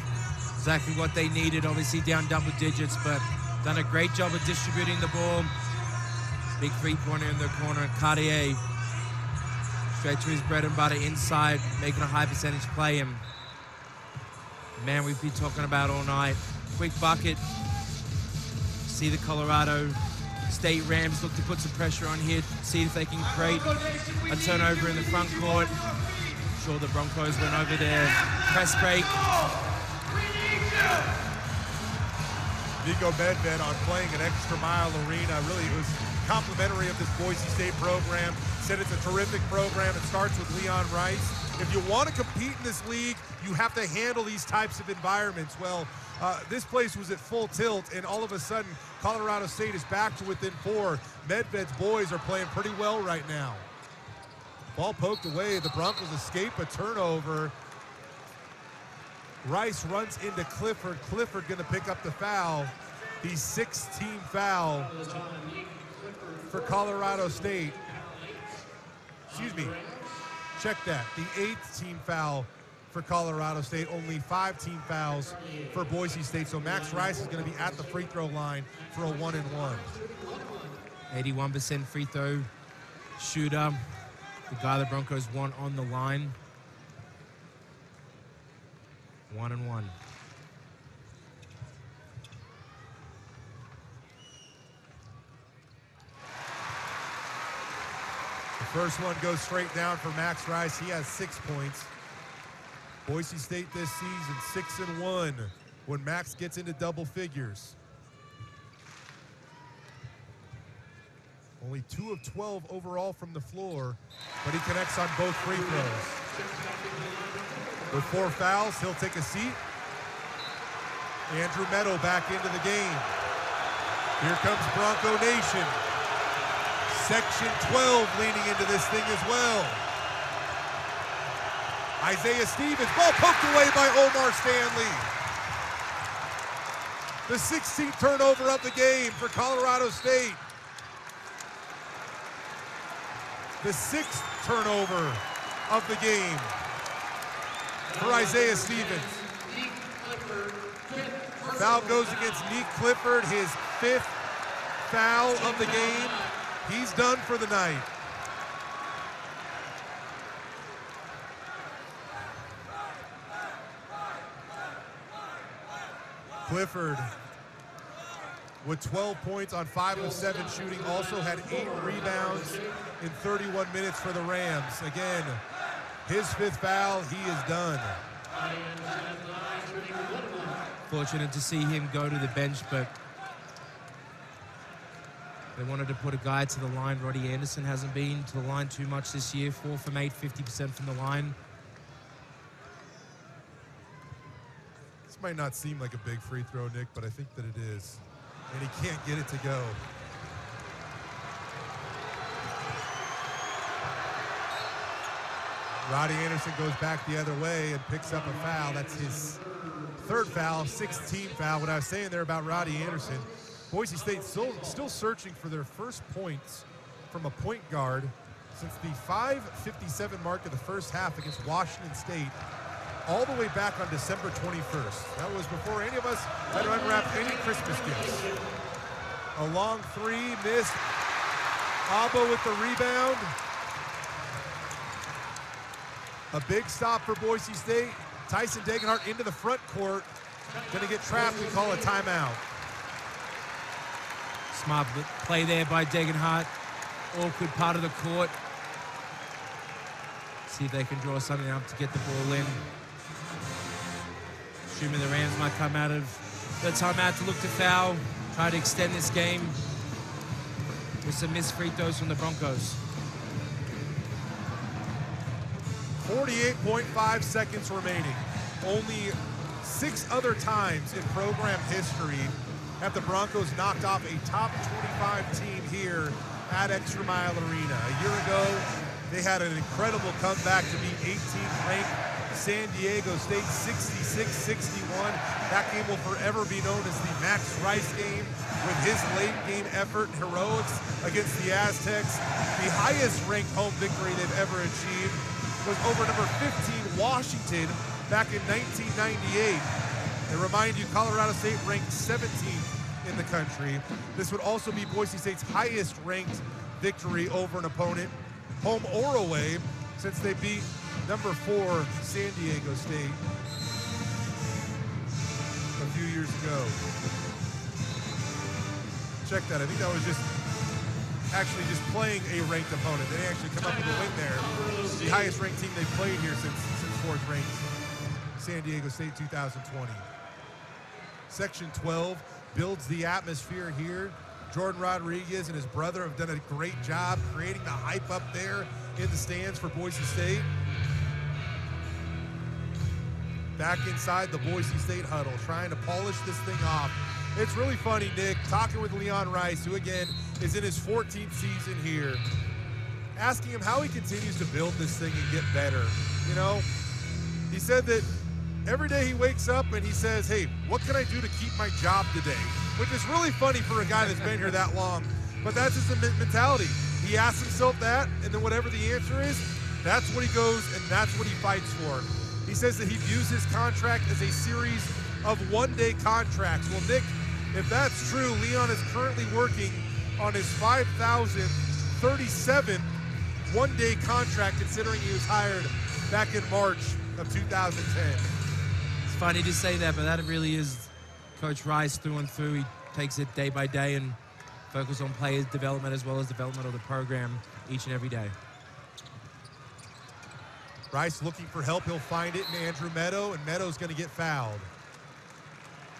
Exactly what they needed, obviously down double digits, but done a great job of distributing the ball. Big three-pointer in the corner, and Cartier straight to his bread and butter inside, making a high percentage play. And man, we've been talking about all night. Quick bucket. See the Colorado State Rams look to put some pressure on here, see if they can create a turnover in the front court. I'm sure the Broncos went over their press break. Nico Medved on playing at ExtraMile Arena. Really, it was complimentary of this Boise State program. Said it's a terrific program. It starts with Leon Rice. If you want to compete in this league, you have to handle these types of environments. Well, this place was at full tilt, and all of a sudden, Colorado State is back to within 4. Medved's boys are playing pretty well right now. Ball poked away. The Broncos escape a turnover. Rice runs into Clifford. Clifford going to pick up the foul. The 6th team foul for Colorado State. Excuse me. Check that. The 8th team foul for Colorado State. Only 5 team fouls for Boise State. So Max Rice is going to be at the free throw line for a 1-and-1. 81% free throw shooter. The guy the Broncos want on the line. 1-and-1. The first one goes straight down for Max Rice. He has 6 points. Boise State this season 6-1 when Max gets into double figures. Only 2 of 12 overall from the floor, but he connects on both free throws. With 4 fouls, he'll take a seat. Andrew Meadow back into the game. Here comes Bronco Nation. Section 12 leaning into this thing as well. Isaiah Stevens, ball poked away by Omar Stanley. The 16th turnover of the game for Colorado State. The 6th turnover of the game for Isaiah Stevens. Foul goes against Nick Clifford, his 5th foul of the game. He's done for the night. Clifford with 12 points on 5 of 7 shooting, also had 8 rebounds in 31 minutes for the Rams. Again, his 5th foul, he is done. Fortunate to see him go to the bench, but they wanted to put a guy to the line. Roddy Anderson hasn't been to the line too much this year. 4 from 8, 50% from the line. This might not seem like a big free throw, Nick, but I think that it is. And he can't get it to go. Roddy Anderson goes back the other way and picks up a foul. That's his 3rd foul, 16th foul. What I was saying there about Roddy Anderson, Boise State still searching for their first points from a point guard since the 5:57 mark of the first half against Washington State, all the way back on December 21st. That was before any of us had unwrapped any Christmas gifts. A long 3, missed. Abba with the rebound. A big stop for Boise State. Tyson Degenhart into the front court. Gonna get trapped, we call a timeout. Smart play there by Degenhart. Awkward part of the court. See if they can draw something up to get the ball in. Assuming the Rams might come out of the timeout to look to foul. Try to extend this game with some missed free throws from the Broncos. 48.5 seconds remaining. Only 6 other times in program history have the Broncos knocked off a top 25 team here at ExtraMile Arena. A year ago, they had an incredible comeback to beat 18th ranked San Diego State 66-61. That game will forever be known as the Max Rice game, with his late game effort and heroics against the Aztecs. The highest ranked home victory they've ever achieved was over number 15 Washington back in 1998. And remind you, Colorado State ranked 17th in the country. This would also be Boise State's highest ranked victory over an opponent, home or away, since they beat number 4 San Diego State a few years ago. Check that. I think that was just playing a ranked opponent. They didn't actually come up with a win there. The highest ranked team they've played here since 4th ranked San Diego State 2020. Section 12 builds the atmosphere here. Jordan Rodriguez and his brother have done a great job creating the hype up there in the stands for Boise State. Back inside the Boise State huddle, trying to polish this thing off. It's really funny, Nick, talking with Leon Rice, who again is in his 14th season here, asking him how he continues to build this thing and get better. You know, he said that every day he wakes up and he says, hey, what can I do to keep my job today? Which is really funny for a guy that's been here that long. But that's just the mentality. He asks himself that, and then whatever the answer is, that's what he goes and that's what he fights for. He says that he views his contract as a series of one-day contracts. Well, Nick, if that's true, Leon is currently working on his 5,037 one-day contract, considering he was hired back in March of 2010. It's funny to say that, but that really is Coach Rice through and through. He takes it day by day and focuses on players' development as well as development of the program each and every day. Rice looking for help. He'll find it in Andrew Meadow, and Meadow's going to get fouled.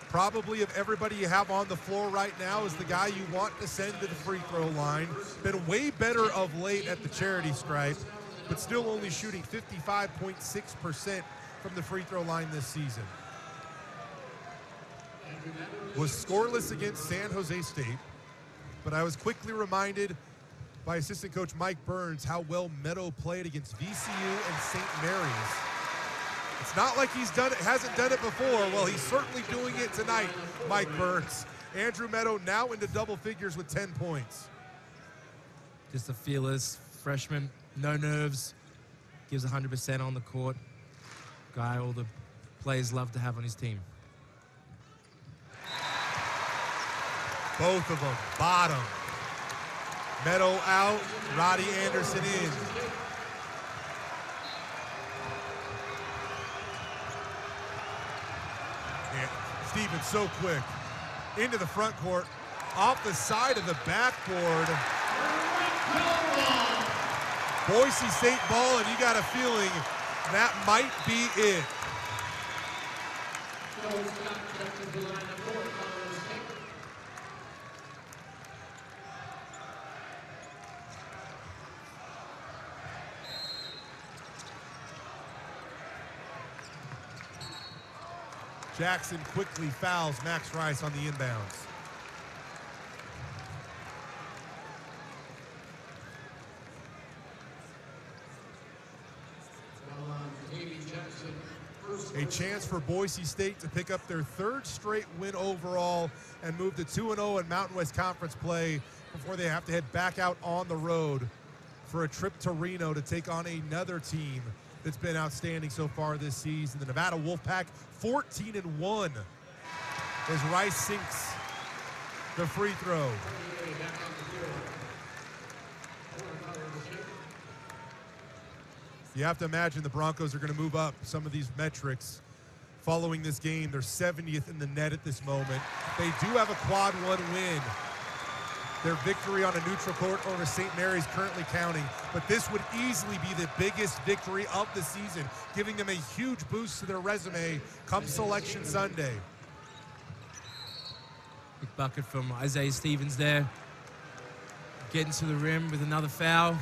Probably of everybody you have on the floor right now is the guy you want to send to the free throw line. Been way better of late at the charity stripe, but still only shooting 55.6% from the free throw line this season. Was scoreless against San Jose State, but I was quickly reminded by assistant coach Mike Burns how well Meadow played against VCU and St. Mary's. It's not like hasn't done it before. Well, he's certainly doing it tonight, Mike Burns. Andrew Meadow now into double figures with 10 points. Just a fearless freshman, no nerves, gives 100% on the court. Guy all the players love to have on his team. Both of them, bottom. Meadow out, Roddy Anderson in. Stevens so quick. Into the front court, off the side of the backboard. Boise State ball, and you got a feeling that might be it. Jackson quickly fouls Max Rice on the inbounds. A chance for Boise State to pick up their third straight win overall and move to 2-0 in Mountain West Conference play before they have to head back out on the road for a trip to Reno to take on another team that's been outstanding so far this season. The Nevada Wolfpack 14-1 as Rice sinks the free throw. You have to imagine the Broncos are going to move up some of these metrics following this game. They're 70th in the net at this moment. They do have a quad one win. Their victory on a neutral court over St. Mary's currently counting, but this would easily be the biggest victory of the season, giving them a huge boost to their resume come Selection Sunday. Big bucket from Isaiah Stevens there. Getting to the rim with another foul.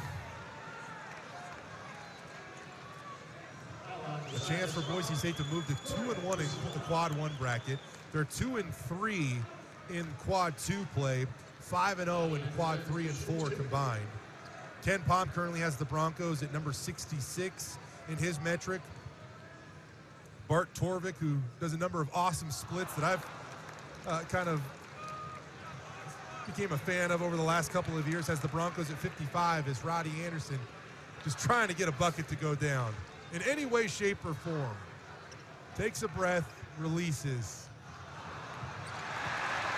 A chance for Boise State to move to 2-1 in the quad one bracket. They're 2-3 in quad two play, 5-0 in quad 3 and 4 combined. Ken Pom currently has the Broncos at number 66 in his metric. Bart Torvik, who does a number of awesome splits that I've kind of became a fan of over the last couple of years, has the Broncos at 55 as Roddy Anderson just trying to get a bucket to go down in any way, shape, or form. Takes a breath, releases.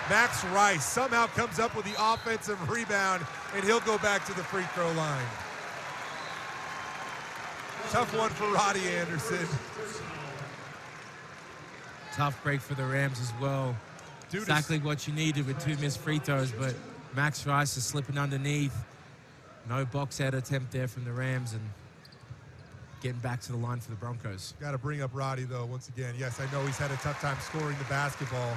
Max Rice somehow comes up with the offensive rebound, and he'll go back to the free throw line. Tough one for Roddy Anderson. Tough break for the Rams as well. Exactly what you needed with 2 missed free throws, but Max Rice is slipping underneath. No box out attempt there from the Rams, and getting back to the line for the Broncos. Got to bring up Roddy, though, once again. Yes, I know he's had a tough time scoring the basketball.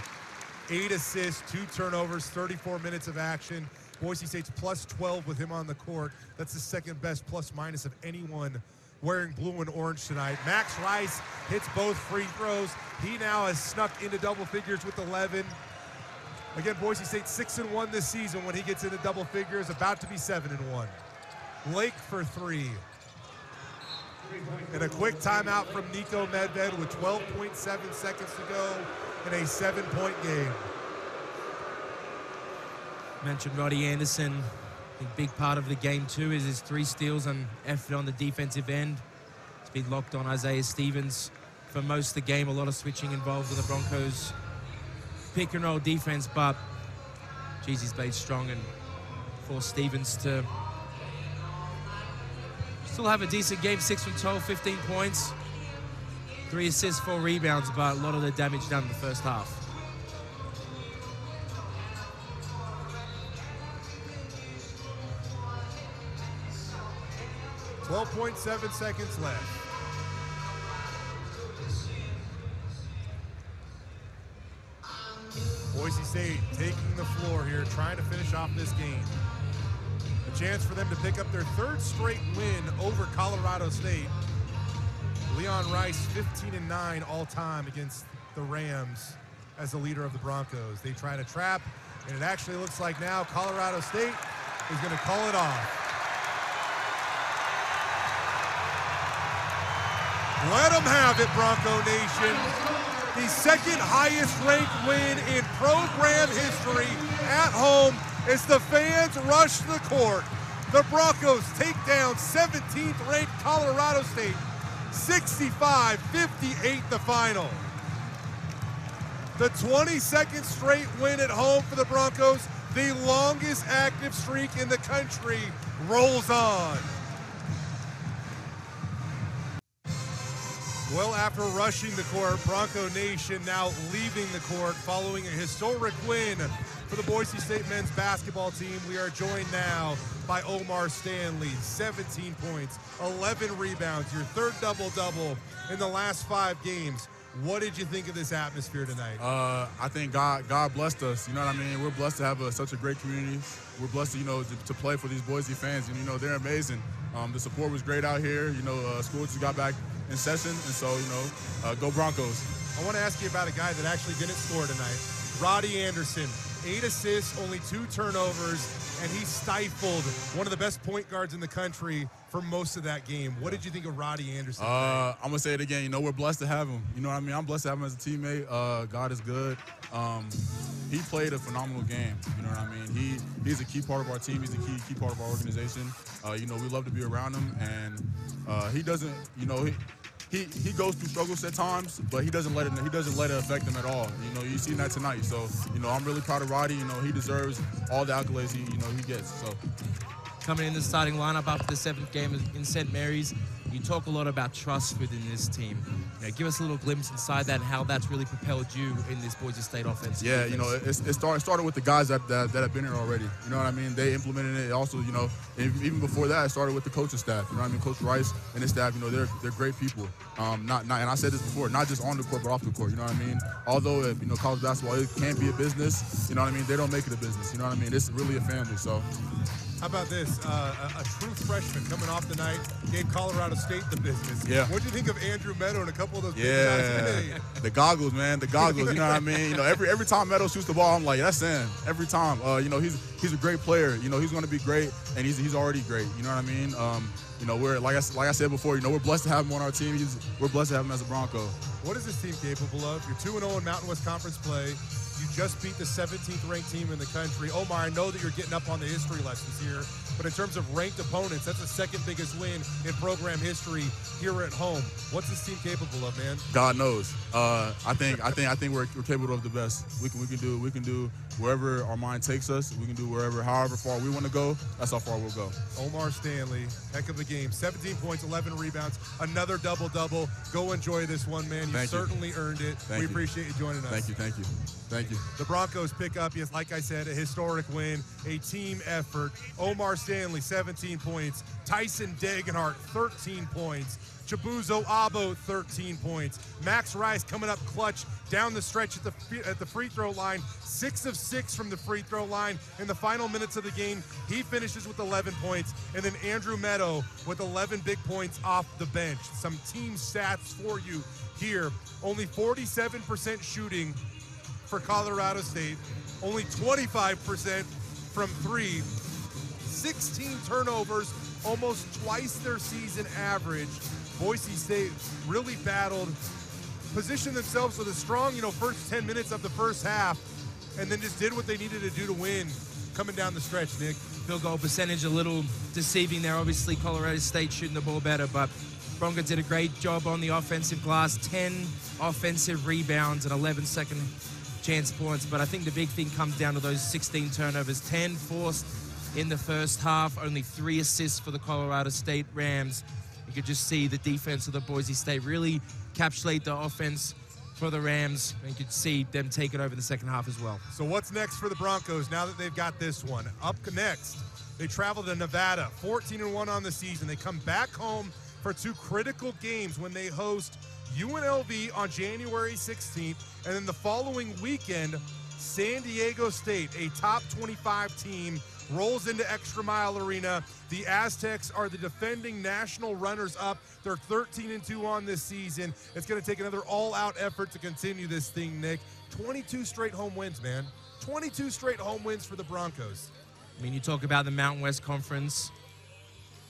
8 assists, 2 turnovers, 34 minutes of action. Boise State's plus 12 with him on the court. That's the second best plus minus of anyone wearing blue and orange tonight. Max Rice hits both free throws. He now has snuck into double figures with 11. Again, Boise State 6-1 this season when he gets into double figures, about to be 7-1. Lake for 3. And a quick timeout from Nico Medved with 12.7 seconds to go in a 7-point game. Mentioned Roddy Anderson. A big part of the game too is his 3 steals and effort on the defensive end. He's been locked on Isaiah Stevens for most of the game. A lot of switching involved in the Broncos pick and roll defense, but geez, he's played strong and forced Stevens to still have a decent game. 6 from 12, 15 points, 3 assists, 4 rebounds, but a lot of the damage done in the first half. .7 seconds left. Boise State taking the floor here, trying to finish off this game. A chance for them to pick up their 3rd straight win over Colorado State. Leon Rice, 15-9 all-time against the Rams as the leader of the Broncos. They try to trap, and it actually looks like now Colorado State is going to call it off. Let them have it, Bronco Nation. The 2nd highest ranked win in program history at home as the fans rush the court. The Broncos take down 17th ranked Colorado State, 65-58 the final. The 22nd straight win at home for the Broncos, the longest active streak in the country, rolls on. Well, after rushing the court, Bronco Nation now leaving the court following a historic win for the Boise State men's basketball team. We are joined now by Omar Stanley, 17 points, 11 rebounds, your third double-double in the last 5 games. What did you think of this atmosphere tonight? I think God blessed us. You know what I mean? We're blessed to have such a great community. We're blessed to, to play for these Boise fans. And, they're amazing. The support was great out here. School just got back in session. And so, go Broncos. I want to ask you about a guy that actually didn't score tonight. Roddy Anderson, 8 assists, only 2 turnovers, and he stifled one of the best point guards in the country for most of that game. What did you think of Roddy Anderson? I'm going to say it again. We're blessed to have him. You know what I mean? I'm blessed to have him as a teammate. God is good. He played a phenomenal game. You know what I mean? He's a key part of our team. He's a key part of our organization. We love to be around him, and he doesn't, He goes through struggles at times, but he doesn't let it affect him at all. You see that tonight. So, I'm really proud of Roddy. He deserves all the accolades he gets. So, coming in the starting lineup after the 7th game in St. Mary's, you talk a lot about trust within this team. Give us a little glimpse inside that and how that's really propelled you in this Boise State offense. Yeah, it started with the guys that have been here already. You know what I mean? They implemented it. Also, even before that, it started with the coaching staff. You know what I mean? Coach Rice and his staff. They're great people. And I said this before, not just on the court but off the court. You know what I mean? Although college basketball, it can be a business. You know what I mean? They don't make it a business. You know what I mean? It's really a family. So. How about this? A true freshman coming off the night gave Colorado State the business. Yeah. What do you think of Andrew Meadow and a couple of those big shots? The goggles, man. The goggles. You know what I mean? Every time Meadow shoots the ball, I'm like, that's in. Every time. He's a great player. He's going to be great, and he's already great. You know what I mean? We're like I said before. We're blessed to have him on our team. We're blessed to have him as a Bronco. What is this team capable of? You're 2-0 in Mountain West Conference play. You just beat the 17th ranked team in the country. Omar, I know that you're getting up on the history lessons here, but in terms of ranked opponents, that's the 2nd biggest win in program history here at home. What's this team capable of, man? God knows. I think we're capable of the best. We can do wherever our mind takes us. We can do however far we want to go. That's how far we'll go. Omar Stanley, heck of a game. 17 points, 11 rebounds, another double-double. Go enjoy this one, man. You certainly earned it. We appreciate you joining us. Thank you. The Broncos pick up, yes, like I said, a historic win, a team effort. Omar Stanley, 17 points. Tyson Degenhart, 13 points. Chibuzo Abo, 13 points. Max Rice coming up clutch down the stretch at the free throw line. 6 of 6 from the free throw line. In the final minutes of the game, he finishes with 11 points. And then Andrew Meadow with 11 big points off the bench. Some team stats for you here. Only 47% shooting for Colorado State. Only 25% from 3. 16 turnovers, almost twice their season average. Boise State really battled, positioned themselves with a strong, first 10 minutes of the first half, and then just did what they needed to do to win coming down the stretch, Nick. Field goal percentage a little deceiving there. Obviously, Colorado State shooting the ball better, but Broncos did a great job on the offensive glass. 10 offensive rebounds and 11 second chance points, but I think the big thing comes down to those 16 turnovers. 10 forced in the first half, only 3 assists for the Colorado State Rams. You could just see the defense of the Boise State really capsulate the offense for the Rams, and you could see them take it over the second half as well. So what's next for the Broncos now that they've got this one? Up next, they travel to Nevada, 14-1 on the season. They come back home for 2 critical games when they host UNLV on January 16th, and then the following weekend, San Diego State, a top 25 team, rolls into ExtraMile Arena. The Aztecs are the defending national runners-up. They're 13-2 on this season. It's going to take another all-out effort to continue this thing, Nick. 22 straight home wins, man. 22 straight home wins for the Broncos. I mean, you talk about the Mountain West Conference,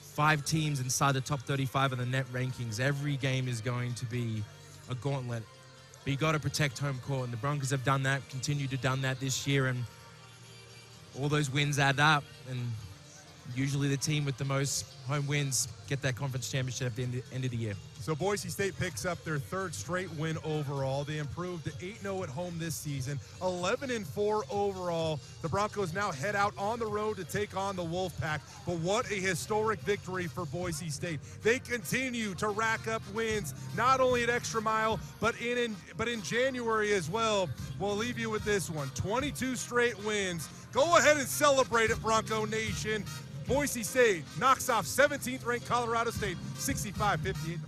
5 teams inside the top 35 of the net rankings. Every game is going to be a gauntlet. But you got to protect home court, and the Broncos have done that, continue to done that this year, and all those wins add up, and usually the team with the most home wins get that conference championship at the end of the year. So Boise State picks up their 3rd straight win overall. They improved to 8-0 at home this season, 11-4 overall. The Broncos now head out on the road to take on the Wolfpack. But what a historic victory for Boise State. They continue to rack up wins, not only at Extra Mile, but in January as well. We'll leave you with this one, 22 straight wins. Go ahead and celebrate it, Bronco Nation. Boise State knocks off 17th ranked Colorado State 65-58.